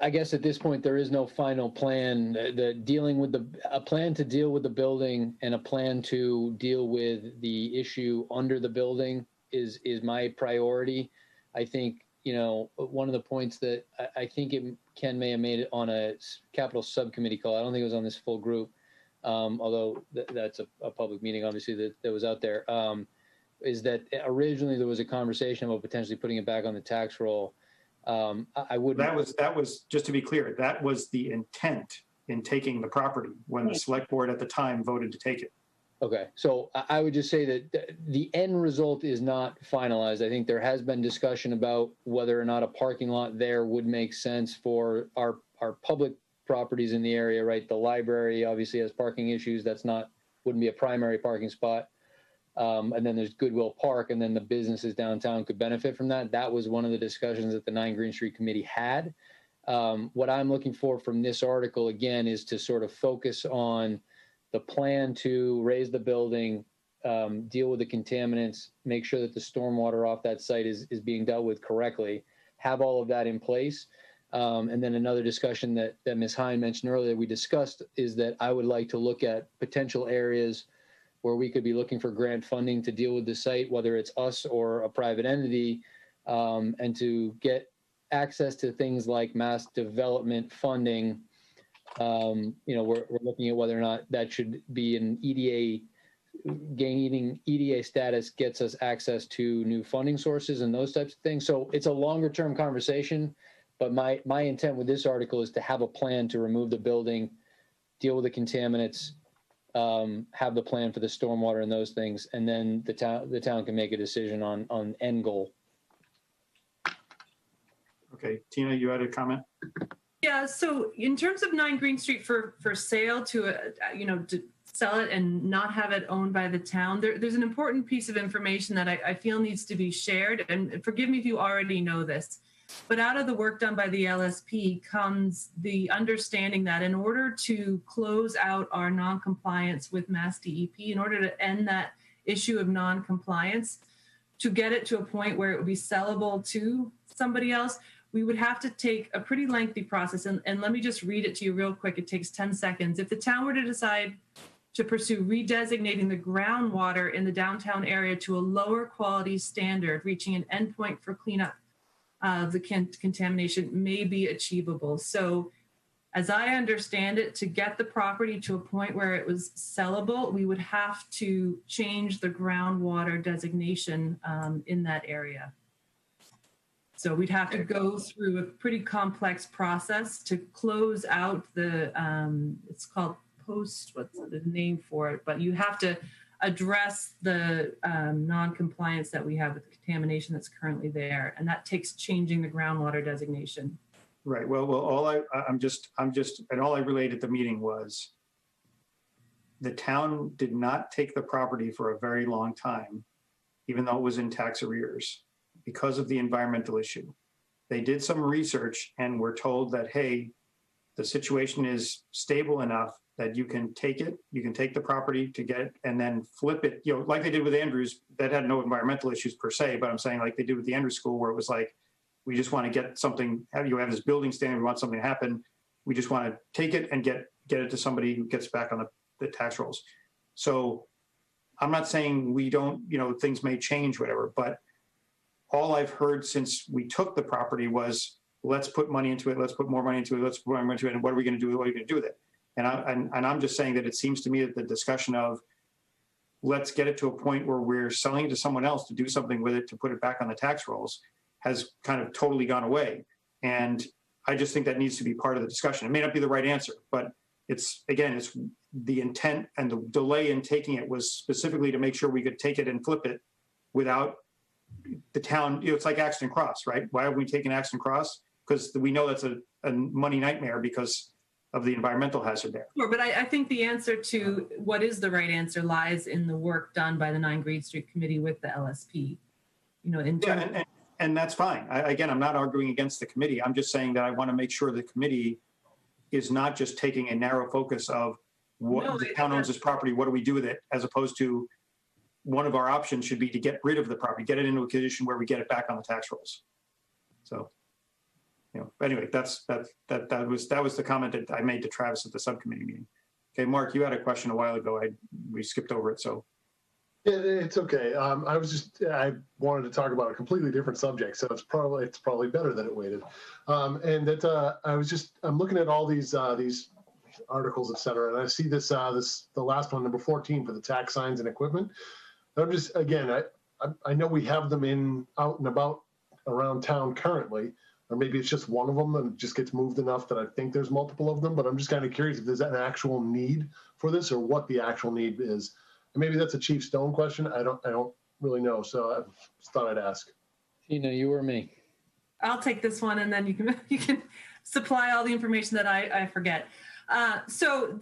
I guess at this point, there is no final plan. A plan to deal with the building and a plan to deal with the issue under the building is my priority. I think, one of the points that I think Ken may have made it on a capital subcommittee call. I don't think it was on this full group, although that's a public meeting, obviously, that was out there, is that originally there was a conversation about potentially putting it back on the tax roll. I wouldn't. That was just to be clear. That was the intent in taking the property when the select board at the time voted to take it. Okay, so I would just say that the end result is not finalized. I think there has been discussion about whether or not a parking lot there would make sense for our public properties in the area, right? The library obviously has parking issues. Wouldn't be a primary parking spot. And then there's Goodwill Park, and then the businesses downtown could benefit from that. That was one of the discussions that the 9 Green Street Committee had. What I'm looking for from this article, again, is to sort of focus on the plan to raise the building, deal with the contaminants, make sure that the stormwater off that site is being dealt with correctly, have all of that in place. And then another discussion that Ms. Hine mentioned earlier, we discussed, is that I would like to look at potential areas where we could be looking for grant funding to deal with the site, whether it's us or a private entity, and to get access to things like mass development funding. We're looking at whether or not that should be an EDA. Gaining EDA status gets us access to new funding sources and those types of things. So it's a longer term conversation, But my intent with this article is to have a plan to remove the building, deal with the contaminants, have the plan for the stormwater and those things, and then the town can make a decision on end goal. Okay, Tina, you had a comment? Yeah, so in terms of 9 Green Street for sale to sell it and not have it owned by the town, there's an important piece of information that I feel needs to be shared. And forgive me if you already know this, but out of the work done by the LSP comes the understanding that in order to close out our non-compliance with Mass DEP, in order to end that issue of non-compliance, to get it to a point where it would be sellable to somebody else, we would have to take a pretty lengthy process. And let me just read it to you real quick. It takes 10 seconds. If the town were to decide to pursue redesignating the groundwater in the downtown area to a lower quality standard, reaching an endpoint for cleanup of the contamination may be achievable. So as I understand it, to get the property to a point where it was sellable, we would have to change the groundwater designation in that area. So we'd have to go through a pretty complex process to close out the, it's called what's the name for it, but you have to address the non-compliance that we have with the contamination that's currently there. And that takes changing the groundwater designation. Right. Well, all I relayed at the meeting was the town did not take the property for a very long time, even though it was in tax arrears, because of the environmental issue. They did some research and were told that, hey, the situation is stable enough that you can take the property to get it and then flip it, like they did with Andrews, that had no environmental issues per se, but I'm saying like they did with the Andrews School, where it was like, we just want to get something, you have this building standing, we want something to happen. We just want to take it and get it to somebody who gets back on the tax rolls. So I'm not saying we don't, things may change, whatever, but all I've heard since we took the property was, let's put money into it, let's put more money into it, let's put more money into it, and what are we going to do? What are we going to do with it? And I'm just saying that it seems to me that the discussion of let's get it to a point where we're selling it to someone else to do something with it, to put it back on the tax rolls, has kind of totally gone away. And I just think that needs to be part of the discussion. It may not be the right answer, but it's the intent, and the delay in taking it was specifically to make sure we could take it and flip it without the town. It's like Axton Cross, right? Why have we taken Axton Cross? Because we know that's a money nightmare because of the environmental hazard there. Sure, but I think the answer to what is the right answer lies in the work done by the 9 Green Street Committee with the LSP. And that's fine. I'm not arguing against the committee. I'm just saying that I want to make sure the committee is not just taking a narrow focus of the town owns this property, what do we do with it, as opposed to one of our options should be to get rid of the property, get it into a condition where we get it back on the tax rolls. So, anyway, that was the comment that I made to Travis at the subcommittee meeting. Okay, Mark, you had a question a while ago. We skipped over it, so. It's okay. I wanted to talk about a completely different subject, so it's probably better that it waited. I'm looking at all these articles, et cetera, and I see the last one, number 14, for the tax signs and equipment. I'm just, again, I know we have them out and about around town currently, or maybe it's just one of them and it just gets moved enough that I think there's multiple of them, but I'm just kind of curious if there's an actual need for this or what the actual need is. And maybe that's a Chief Stone question. I don't really know, so I just thought I'd ask. Tina, you or me? I'll take this one, and then you can supply all the information that I forget. So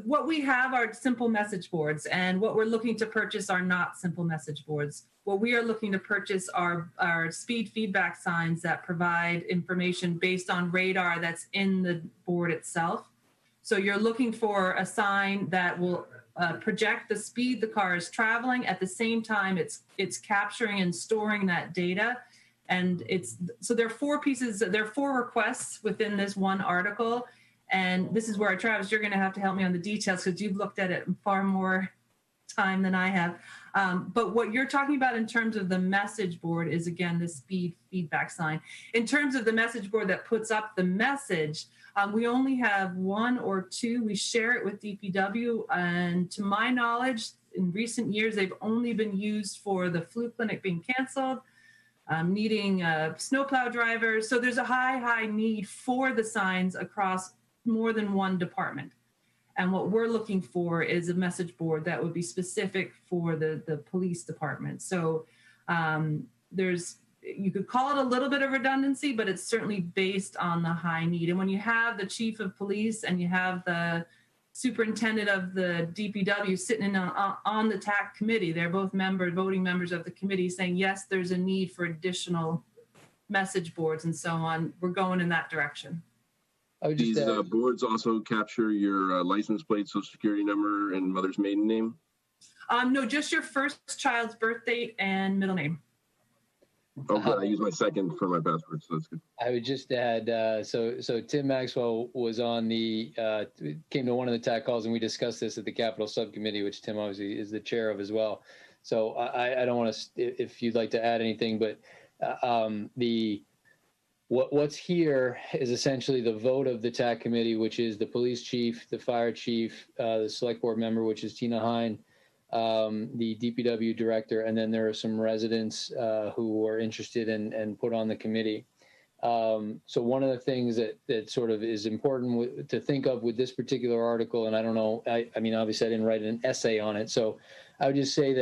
what we have are simple message boards, and what we're looking to purchase are not simple message boards. What we are looking to purchase are speed feedback signs that provide information based on radar that's in the board itself. So you're looking for a sign that will project the speed the car is traveling. At the same time, it's capturing and storing that data. And so there are 4 requests within this one article. And this is where, Travis, you're going to have to help me on the details because you've looked at it in far more time than I have. But what you're talking about in terms of the message board is, again, the speed feedback sign. In terms of the message board that puts up the message, we only have 1 or 2. We share it with DPW. And to my knowledge, in recent years, they've only been used for the flu clinic being canceled, needing snowplow drivers. So there's a high need for the signs across more than one department. And what we're looking for is a message board that would be specific for the police department. So you could call it a little bit of redundancy, but it's certainly based on the high need. And when you have the chief of police and you have the superintendent of the DPW sitting in on the TAC committee, they're both voting members of the committee saying, yes, there's a need for additional message boards and so on. We're going in that direction. These boards also capture your license plate, social security number, and mother's maiden name? No, just your first child's birth date and middle name. Oh, good. I use my second for my password, so that's good. I would just add, so Tim Maxwell was on came to one of the TAC calls, and we discussed this at the Capital Subcommittee, which Tim obviously is the chair of as well. So I don't want to, if you'd like to add anything, but what's here is essentially the vote of the TAC committee, which is the police chief, the fire chief, the select board member, which is Tina Hine, the DPW director, and then there are some residents who are interested and put on the committee. So one of the things that sort of is important to think of with this particular article, and I don't know, I mean, obviously I didn't write an essay on it, so I would just say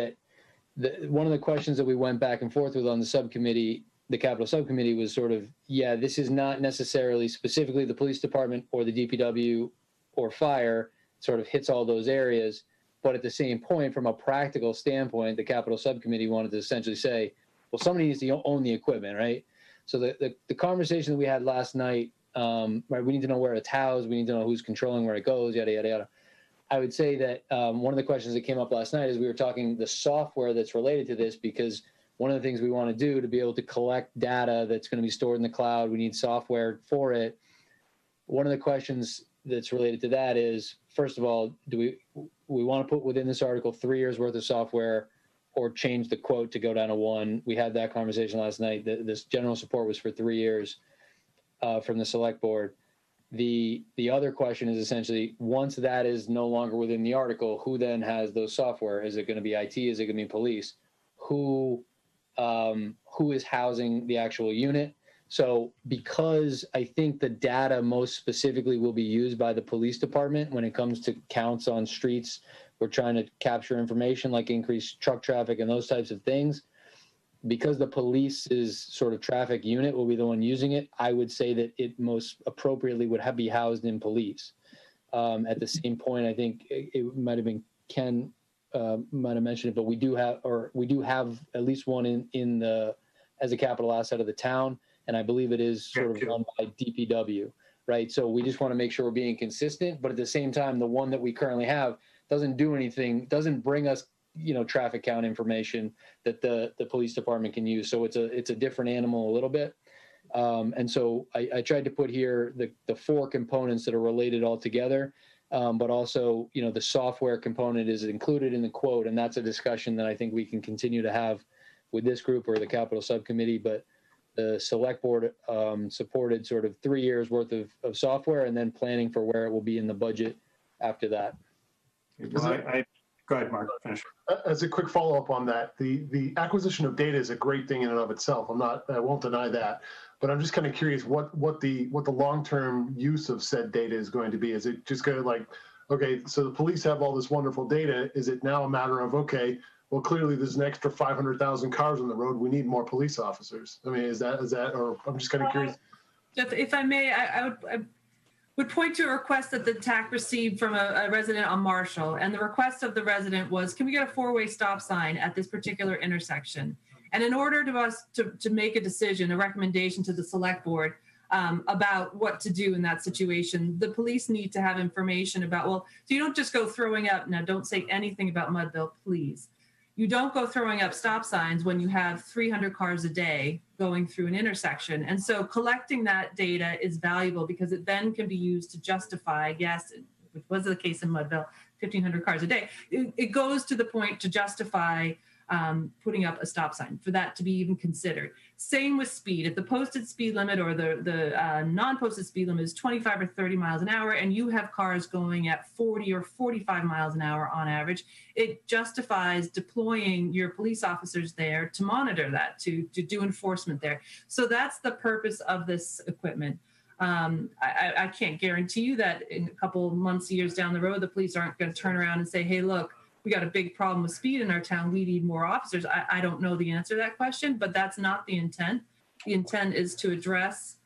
that one of the questions that we went back and forth with on the subcommittee, the Capital Subcommittee, was sort of, yeah, this is not necessarily specifically the police department or the DPW or fire, sort of hits all those areas. But at the same point, from a practical standpoint, the Capital Subcommittee wanted to essentially say, well, somebody needs to own the equipment, right? So the conversation that we had last night, right, we need to know where it's housed. We need to know who's controlling where it goes, yada, yada, yada. I would say that one of the questions that came up last night is we were talking the software that's related to this, because one of the things we want to do to be able to collect data that's going to be stored in the cloud, we need software for it. One of the questions that's related to that is, first of all, do we want to put within this article 3 years worth of software, or change the quote to go down to 1? We had that conversation last night. This general support was for 3 years from the select board. The other question is essentially, once that is no longer within the article, who then has those software? Is it going to be IT? Is it going to be police? Who is housing the actual unit? So because I think the data most specifically will be used by the police department when it comes to counts on streets, we're trying to capture information like increased truck traffic and those types of things. Because the police's sort of traffic unit will be the one using it, I would say that it most appropriately would be housed in police. At the same point, I think it might have been Ken might have mentioned it, but we do have at least one as a capital asset of the town, and I believe it is sort of run by DPW, right? So we just want to make sure we're being consistent, but at the same time, the one that we currently have doesn't do anything, doesn't bring us, traffic count information that the police department can use. So it's a different animal a little bit. And so I tried to put here the 4 components that are related all together. But also, the software component is included in the quote, and that's a discussion that I think we can continue to have with this group or the Capital Subcommittee. But the select board supported sort of 3 years worth of software, and then planning for where it will be in the budget after that. Well, go ahead, Mark. Finish. As a quick follow-up on that, the acquisition of data is a great thing in and of itself. I won't deny that, but I'm just kind of curious what the long-term use of said data is going to be. Is it just going to okay, so the police have all this wonderful data. Is it now a matter of, okay, well, clearly there's an extra 500,000 cars on the road. We need more police officers. I mean, is that, or I'm just kind of curious. If I may, I would point to a request that the TAC received from a resident on Marshall. And the request of the resident was, can we get a 4-way stop sign at this particular intersection? And in order to us to make a decision, a recommendation to the select board about what to do in that situation, the police need to have information about, so you don't just go throwing up, now don't say anything about Mudville, please. You don't go throwing up stop signs when you have 300 cars a day going through an intersection. And so collecting that data is valuable because it then can be used to justify, yes, which was the case in Mudville, 1,500 cars a day. It goes to the point to justify putting up a stop sign for that to be even considered. Same with speed. If the posted speed limit or the non-posted speed limit is 25 or 30 miles an hour, and you have cars going at 40 or 45 miles an hour on average, it justifies deploying your police officers there to monitor that, to do enforcement there. So that's the purpose of this equipment. I can't guarantee you that in a couple of months, years down the road, the police aren't going to turn around and say, hey, look, we got a big problem with speed in our town. We need more officers. I don't know the answer to that question, but that's not the intent. The intent is to address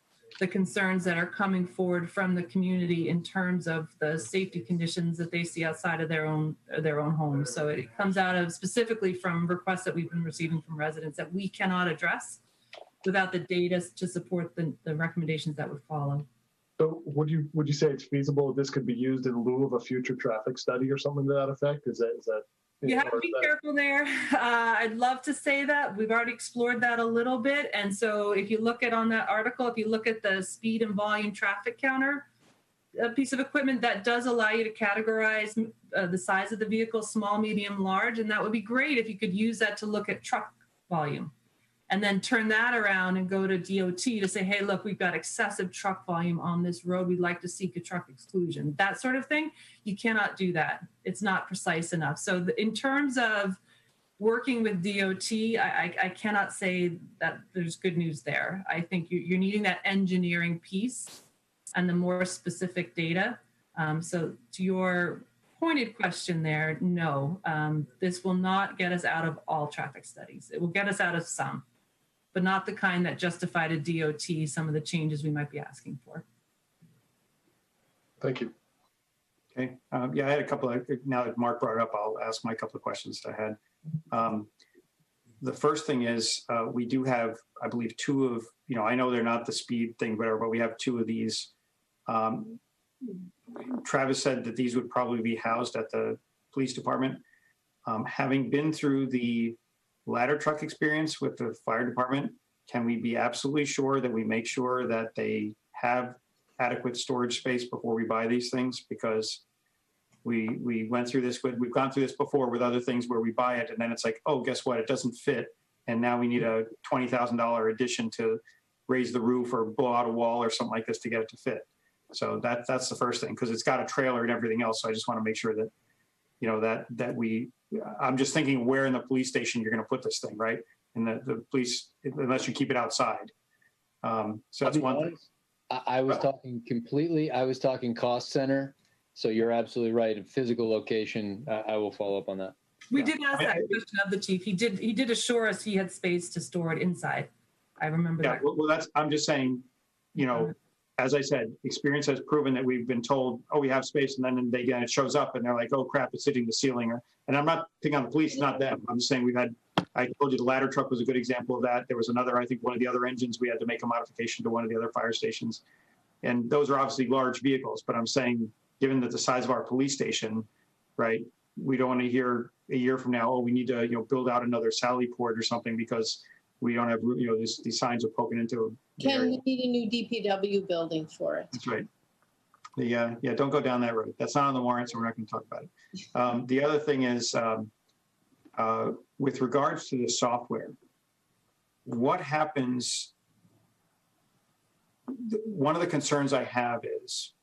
the concerns that are coming forward from the community in terms of the safety conditions that they see outside of their own homes. So it comes out of specifically from requests that we've been receiving from residents that we cannot address without the data to support the recommendations that would follow. So would you say it's feasible this could be used in lieu of a future traffic study or something to that effect? Is that you have to be careful there. I'd love to say that. We've already explored that a little bit. And so if you look at on that article, if you look at the speed and volume traffic counter, a piece of equipment that does allow you to categorize the size of the vehicle, small, medium, large. And that would be great if you could use that to look at truck volume. And then turn that around and go to DOT to say, hey, look, we've got excessive truck volume on this road. We'd like to seek a truck exclusion. That sort of thing. You cannot do that. It's not precise enough. So in terms of working with DOT, I cannot say that there's good news there. I think you're needing that engineering piece and the more specific data. So to your pointed question there, no, this will not get us out of all traffic studies. It will get us out of some, but not the kind that justify to DOT some of the changes we might be asking for. Thank you. Okay. Yeah, I had a couple of, now that Mark brought it up, I'll ask my couple of questions that I had. The first thing is we do have, I believe, two of, I know they're not the speed thing, whatever, but we have two of these. Travis said that these would probably be housed at the police department. Having been through the ladder truck experience with the fire department, can we be absolutely sure that we make sure that they have adequate storage space before we buy these things? Because we went through this, we've gone through this before with other things where we buy it and then it's like, oh, guess what? It doesn't fit. And now we need a $20,000 addition to raise the roof or blow out a wall or something like this to get it to fit. So that's the first thing, because it's got a trailer and everything else. So I just want to make sure that, I'm just thinking where in the police station you're going to put this thing, right? And the police, unless you keep it outside. So that's one thing. I was talking cost center. So you're absolutely right. A physical location, I will follow up on that. We did ask that question of the chief. He did assure us he had space to store it inside. I remember that. Well, I'm just saying, as I said, experience has proven that we've been told, oh, we have space, and then it shows up and they're like, oh crap, it's hitting the ceiling. And I'm not picking on the police, not them. I'm just saying I told you the ladder truck was a good example of that. There was another, I think one of the other engines, we had to make a modification to one of the other fire stations. And those are obviously large vehicles, but I'm saying, given that the size of our police station, right, we don't want to hear a year from now, oh, we need to, build out another Sally port or something because we don't have, these signs are poking into. Ken, we need a new DPW building for it. That's right. Yeah, don't go down that road. That's not on the warrant, so we're not going to talk about it. The other thing is, with regards to the software, what happens? One of the concerns I have is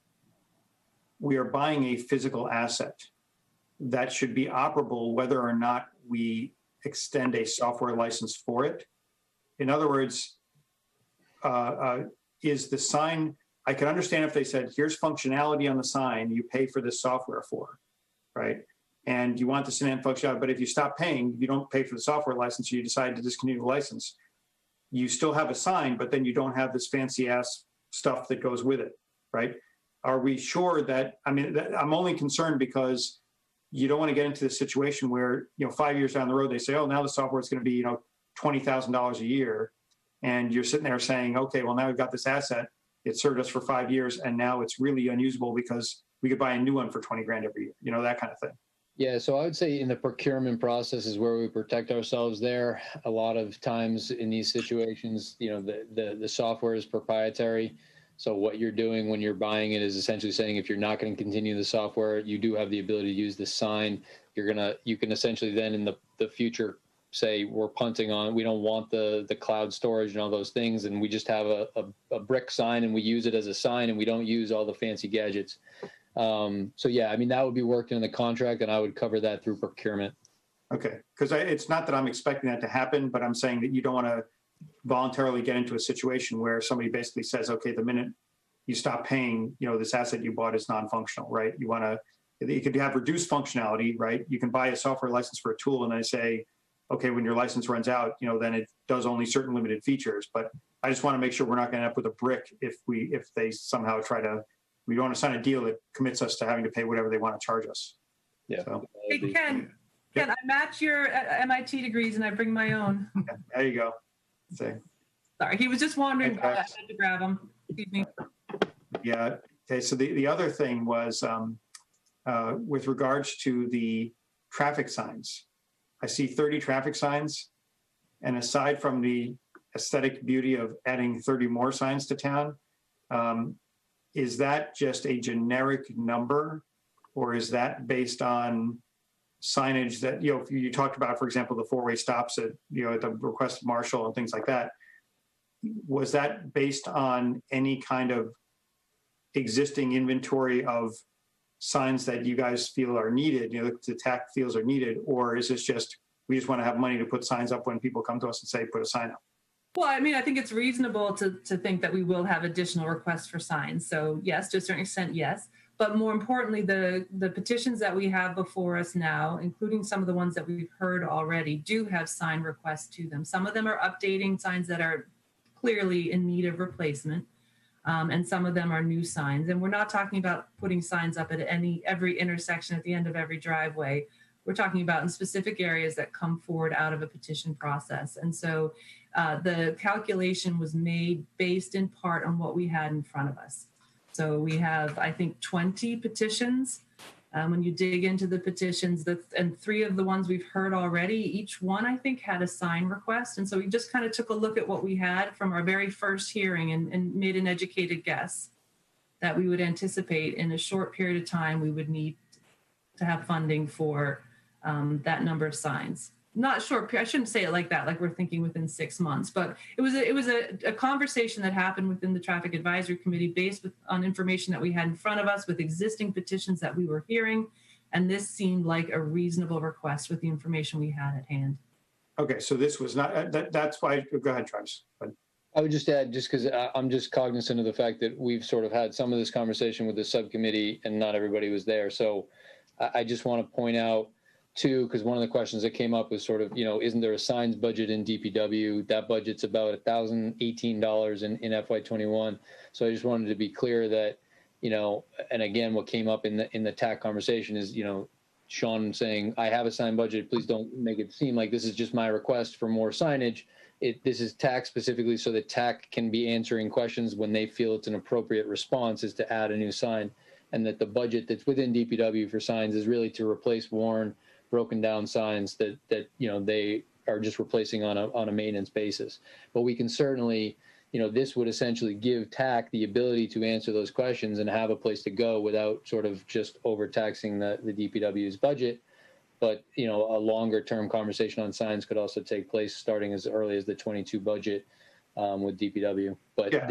we are buying a physical asset that should be operable whether or not we extend a software license for it. In other words, is the sign, I can understand if they said, here's functionality on the sign you pay for this software for, right? And you want this in functionality, but if you stop paying, you don't pay for the software license, you decide to discontinue the license, you still have a sign, but then you don't have this fancy ass stuff that goes with it, right? Are we sure that, I'm only concerned because you don't want to get into the situation where, 5 years down the road, they say, oh, now the software is going to be, $20,000 a year. And you're sitting there saying, okay, well, now we've got this asset. It served us for 5 years. And now it's really unusable because we could buy a new one for 20 grand every year, that kind of thing. Yeah, so I would say in the procurement process is where we protect ourselves there. A lot of times in these situations, the software is proprietary. So what you're doing when you're buying it is essentially saying, if you're not going to continue the software, you do have the ability to use the sign. You can essentially then in the future say we're punting on, we don't want the cloud storage and all those things, and we just have a brick sign and we use it as a sign and we don't use all the fancy gadgets. So yeah, I mean, that would be worked in the contract and I would cover that through procurement. Okay, because it's not that I'm expecting that to happen, but I'm saying that you don't want to voluntarily get into a situation where somebody basically says, okay, the minute you stop paying, this asset you bought is non-functional, right? You could have reduced functionality, right? You can buy a software license for a tool and they say, okay, when your license runs out, then it does only certain limited features. But I just want to make sure we're not going to end up with a brick if they somehow we don't want to sign a deal that commits us to having to pay whatever they want to charge us. Yeah. So, Hey, Ken, I match your MIT degrees and I bring my own. there you go. Say. Sorry, he was just wandering by. I had to grab him. Excuse me. Yeah. Okay. So the other thing was with regards to the traffic signs. I see 30 traffic signs, and aside from the aesthetic beauty of adding 30 more signs to town, is that just a generic number, or is that based on signage that, you talked about, for example, the four-way stops at, at the request of Marshall and things like that. Was that based on any kind of existing inventory of signs that you guys feel are needed, the TAC feels are needed, or is this just, we just want to have money to put signs up when people come to us and say, put a sign up? Well, I mean, I think it's reasonable to think that we will have additional requests for signs. So yes, to a certain extent, yes. But more importantly, the petitions that we have before us now, including some of the ones that we've heard already, do have sign requests to them. Some of them are updating signs that are clearly in need of replacement. And some of them are new signs. And we're not talking about putting signs up at every intersection at the end of every driveway. We're talking about in specific areas that come forward out of a petition process. And so the calculation was made based in part on what we had in front of us. So we have, I think, 20 petitions. When you dig into the petitions, and 3 of the ones we've heard already, each one, I think, had a sign request. And so we just kind of took a look at what we had from our very first hearing and made an educated guess that we would anticipate in a short period of time we would need to have funding for that number of signs. Not short, I shouldn't say it like that, like we're thinking within 6 months, but it was a conversation that happened within the Traffic Advisory Committee based on information that we had in front of us with existing petitions that we were hearing. And this seemed like a reasonable request with the information we had at hand. Okay, so this was not, that's why, go ahead, Travis. I would just add, just because I'm just cognizant of the fact that we've sort of had some of this conversation with the subcommittee and not everybody was there. So I just want to point out too, because one of the questions that came up was sort of, isn't there a signs budget in DPW? That budget's about $1,018 in FY21. So I just wanted to be clear that, and again, what came up in the TAC conversation is, Sean saying, I have a sign budget. Please don't make it seem like this is just my request for more signage. This is TAC specifically so that TAC can be answering questions when they feel it's an appropriate response is to add a new sign, and that the budget that's within DPW for signs is really to replace worn, broken down signs that they are just replacing on a maintenance basis. But we can certainly, this would essentially give TAC the ability to answer those questions and have a place to go without sort of just overtaxing the DPW's budget. But, a longer term conversation on signs could also take place starting as early as the 22 budget with DPW. But yeah,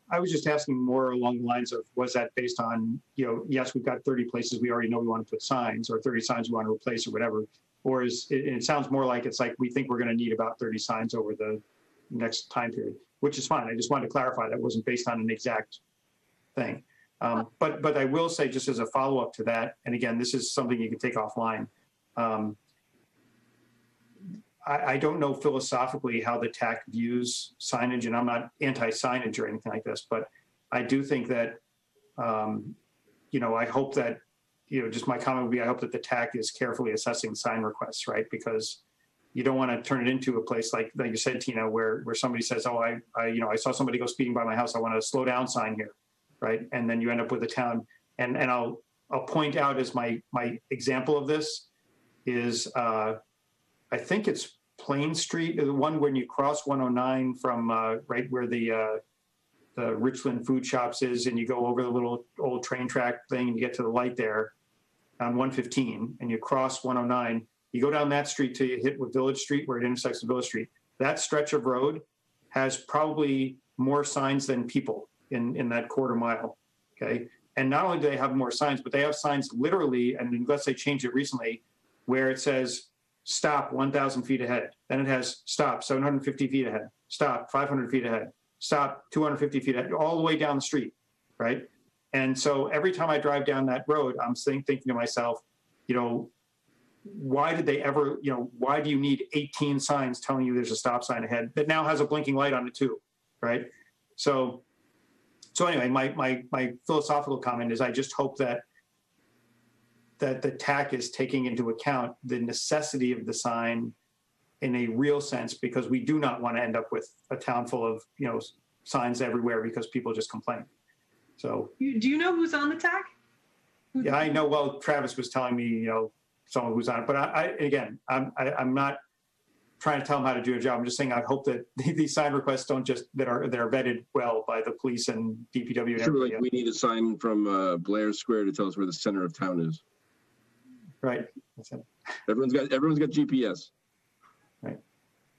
I was just asking more along the lines of, was that based on, yes, we've got 30 places we already know we want to put signs, or 30 signs we want to replace or whatever, or it sounds more like it's like we think we're going to need about 30 signs over the next time period, which is fine. I just wanted to clarify that wasn't based on an exact thing. But I will say, just as a follow-up to that, and again, this is something you can take offline. I don't know philosophically how the TAC views signage, and I'm not anti-signage or anything like this, but I do think that, I hope that, just my comment would be, I hope that the TAC is carefully assessing sign requests, right? Because you don't want to turn it into a place like you said, Tina, where somebody says, oh, I saw somebody go speeding by my house. I want a slow down sign here, right? And then you end up with a town. And I'll point out as my example of this is, I think it's Plain Street, the one when you cross 109 from right where the Richland Food Shops is, and you go over the little old train track thing and you get to the light there on 115 and you cross 109. You go down that street till you hit with Village Street, where it intersects with Village Street. That stretch of road has probably more signs than people in that quarter mile, okay? And not only do they have more signs, but they have signs literally, and unless they changed it recently, where it says, stop 1,000 feet ahead. Then it has stop 750 feet ahead, stop 500 feet ahead, stop 250 feet ahead, all the way down the street, right? And so every time I drive down that road, I'm thinking to myself, why did they ever, why do you need 18 signs telling you there's a stop sign ahead that now has a blinking light on it too, right? So anyway, my philosophical comment is I just hope that the TAC is taking into account the necessity of the sign in a real sense, because we do not want to end up with a town full of, signs everywhere because people just complain. So. Do you know who's on the TAC? Yeah, I know. Well, Travis was telling me, someone who's on it, but I'm not trying to tell them how to do a job. I'm just saying I hope that these sign requests don't just that are vetted well by the police and DPW. And sure, like we need a sign from Blair Square to tell us where the center of town is. Right. That's it. Everyone's got GPS. Right.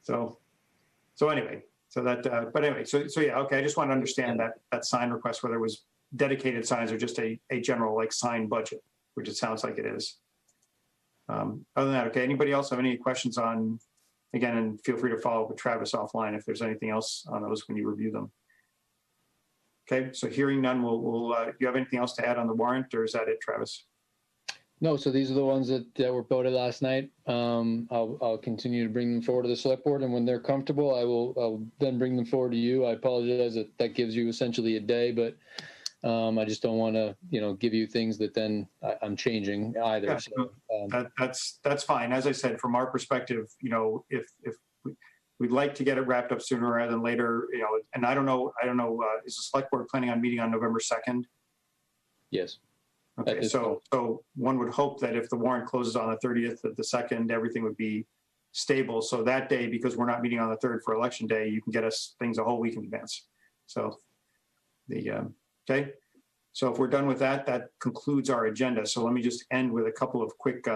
So anyway, so that but anyway, so yeah, okay. I just want to understand that sign request, whether it was dedicated signs or just a general like sign budget, which it sounds like it is. Other than that, okay. Anybody else have any questions on? Again, and feel free to follow up with Travis offline if there's anything else on those when you review them. Okay, so hearing none, we'll do you have anything else to add on the warrant, or is that it, Travis? No, so these are the ones that were voted last night. I'll continue to bring them forward to the select board, and when they're comfortable, I'll then bring them forward to you. I apologize that gives you essentially a day, but I just don't want to, give you things that then I'm changing either. Yeah, so, that's fine. As I said, from our perspective, if we'd like to get it wrapped up sooner rather than later, and I don't know, is the select board planning on meeting on November 2nd? Yes. Okay, so one would hope that if the warrant closes on the 30th of the 2nd, everything would be stable. So that day, because we're not meeting on the 3rd for election day, you can get us things a whole week in advance. So okay. So if we're done with that, that concludes our agenda. So let me just end with a couple of quick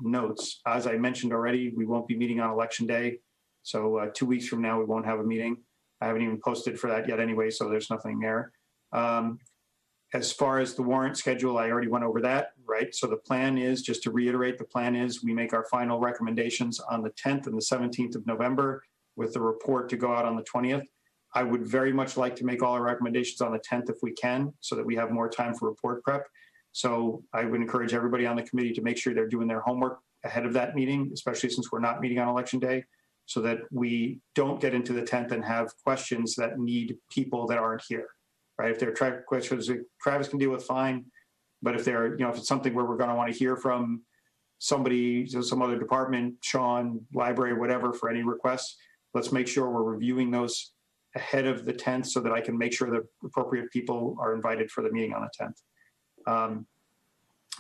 notes. As I mentioned already, we won't be meeting on election day. So 2 weeks from now, we won't have a meeting. I haven't even posted for that yet anyway, so there's nothing there. As far as the warrant schedule, I already went over that, right? So the plan is, just to reiterate, the plan is we make our final recommendations on the 10th and the 17th of November with the report to go out on the 20th. I would very much like to make all our recommendations on the 10th if we can, so that we have more time for report prep. So I would encourage everybody on the committee to make sure they're doing their homework ahead of that meeting, especially since we're not meeting on election day, so that we don't get into the 10th and have questions that need people that aren't here. Right? If there are questions that Travis can deal with, fine. But if they're, if it's something where we're going to want to hear from somebody, some other department, Sean, library, whatever, for any requests, let's make sure we're reviewing those ahead of the 10th so that I can make sure the appropriate people are invited for the meeting on the 10th.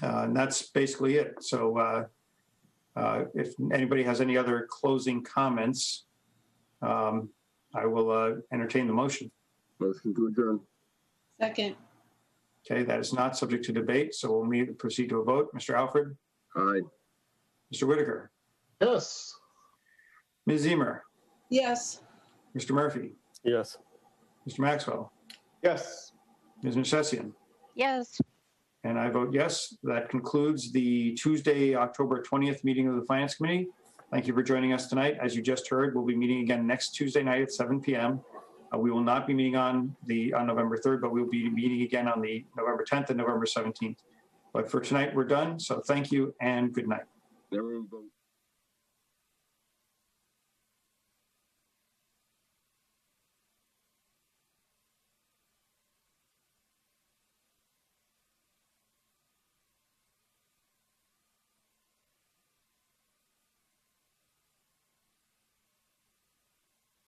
And that's basically it. So if anybody has any other closing comments, I will entertain the motion. Motion to adjourn. Second. Okay, that is not subject to debate, so we'll proceed to a vote. Mr. Alfred? Aye. Mr. Whitaker? Yes. Ms. Zemer? Yes. Mr. Murphy? Yes. Mr. Maxwell? Yes. Ms. Nersessian? Yes. And I vote yes. That concludes the Tuesday, October 20th meeting of the Finance Committee. Thank you for joining us tonight. As you just heard, we'll be meeting again next Tuesday night at 7 p.m. We will not be meeting on November 3rd, but we'll be meeting again on the November 10th and November 17th. But for tonight, we're done. So thank you and good night. Everyone vote.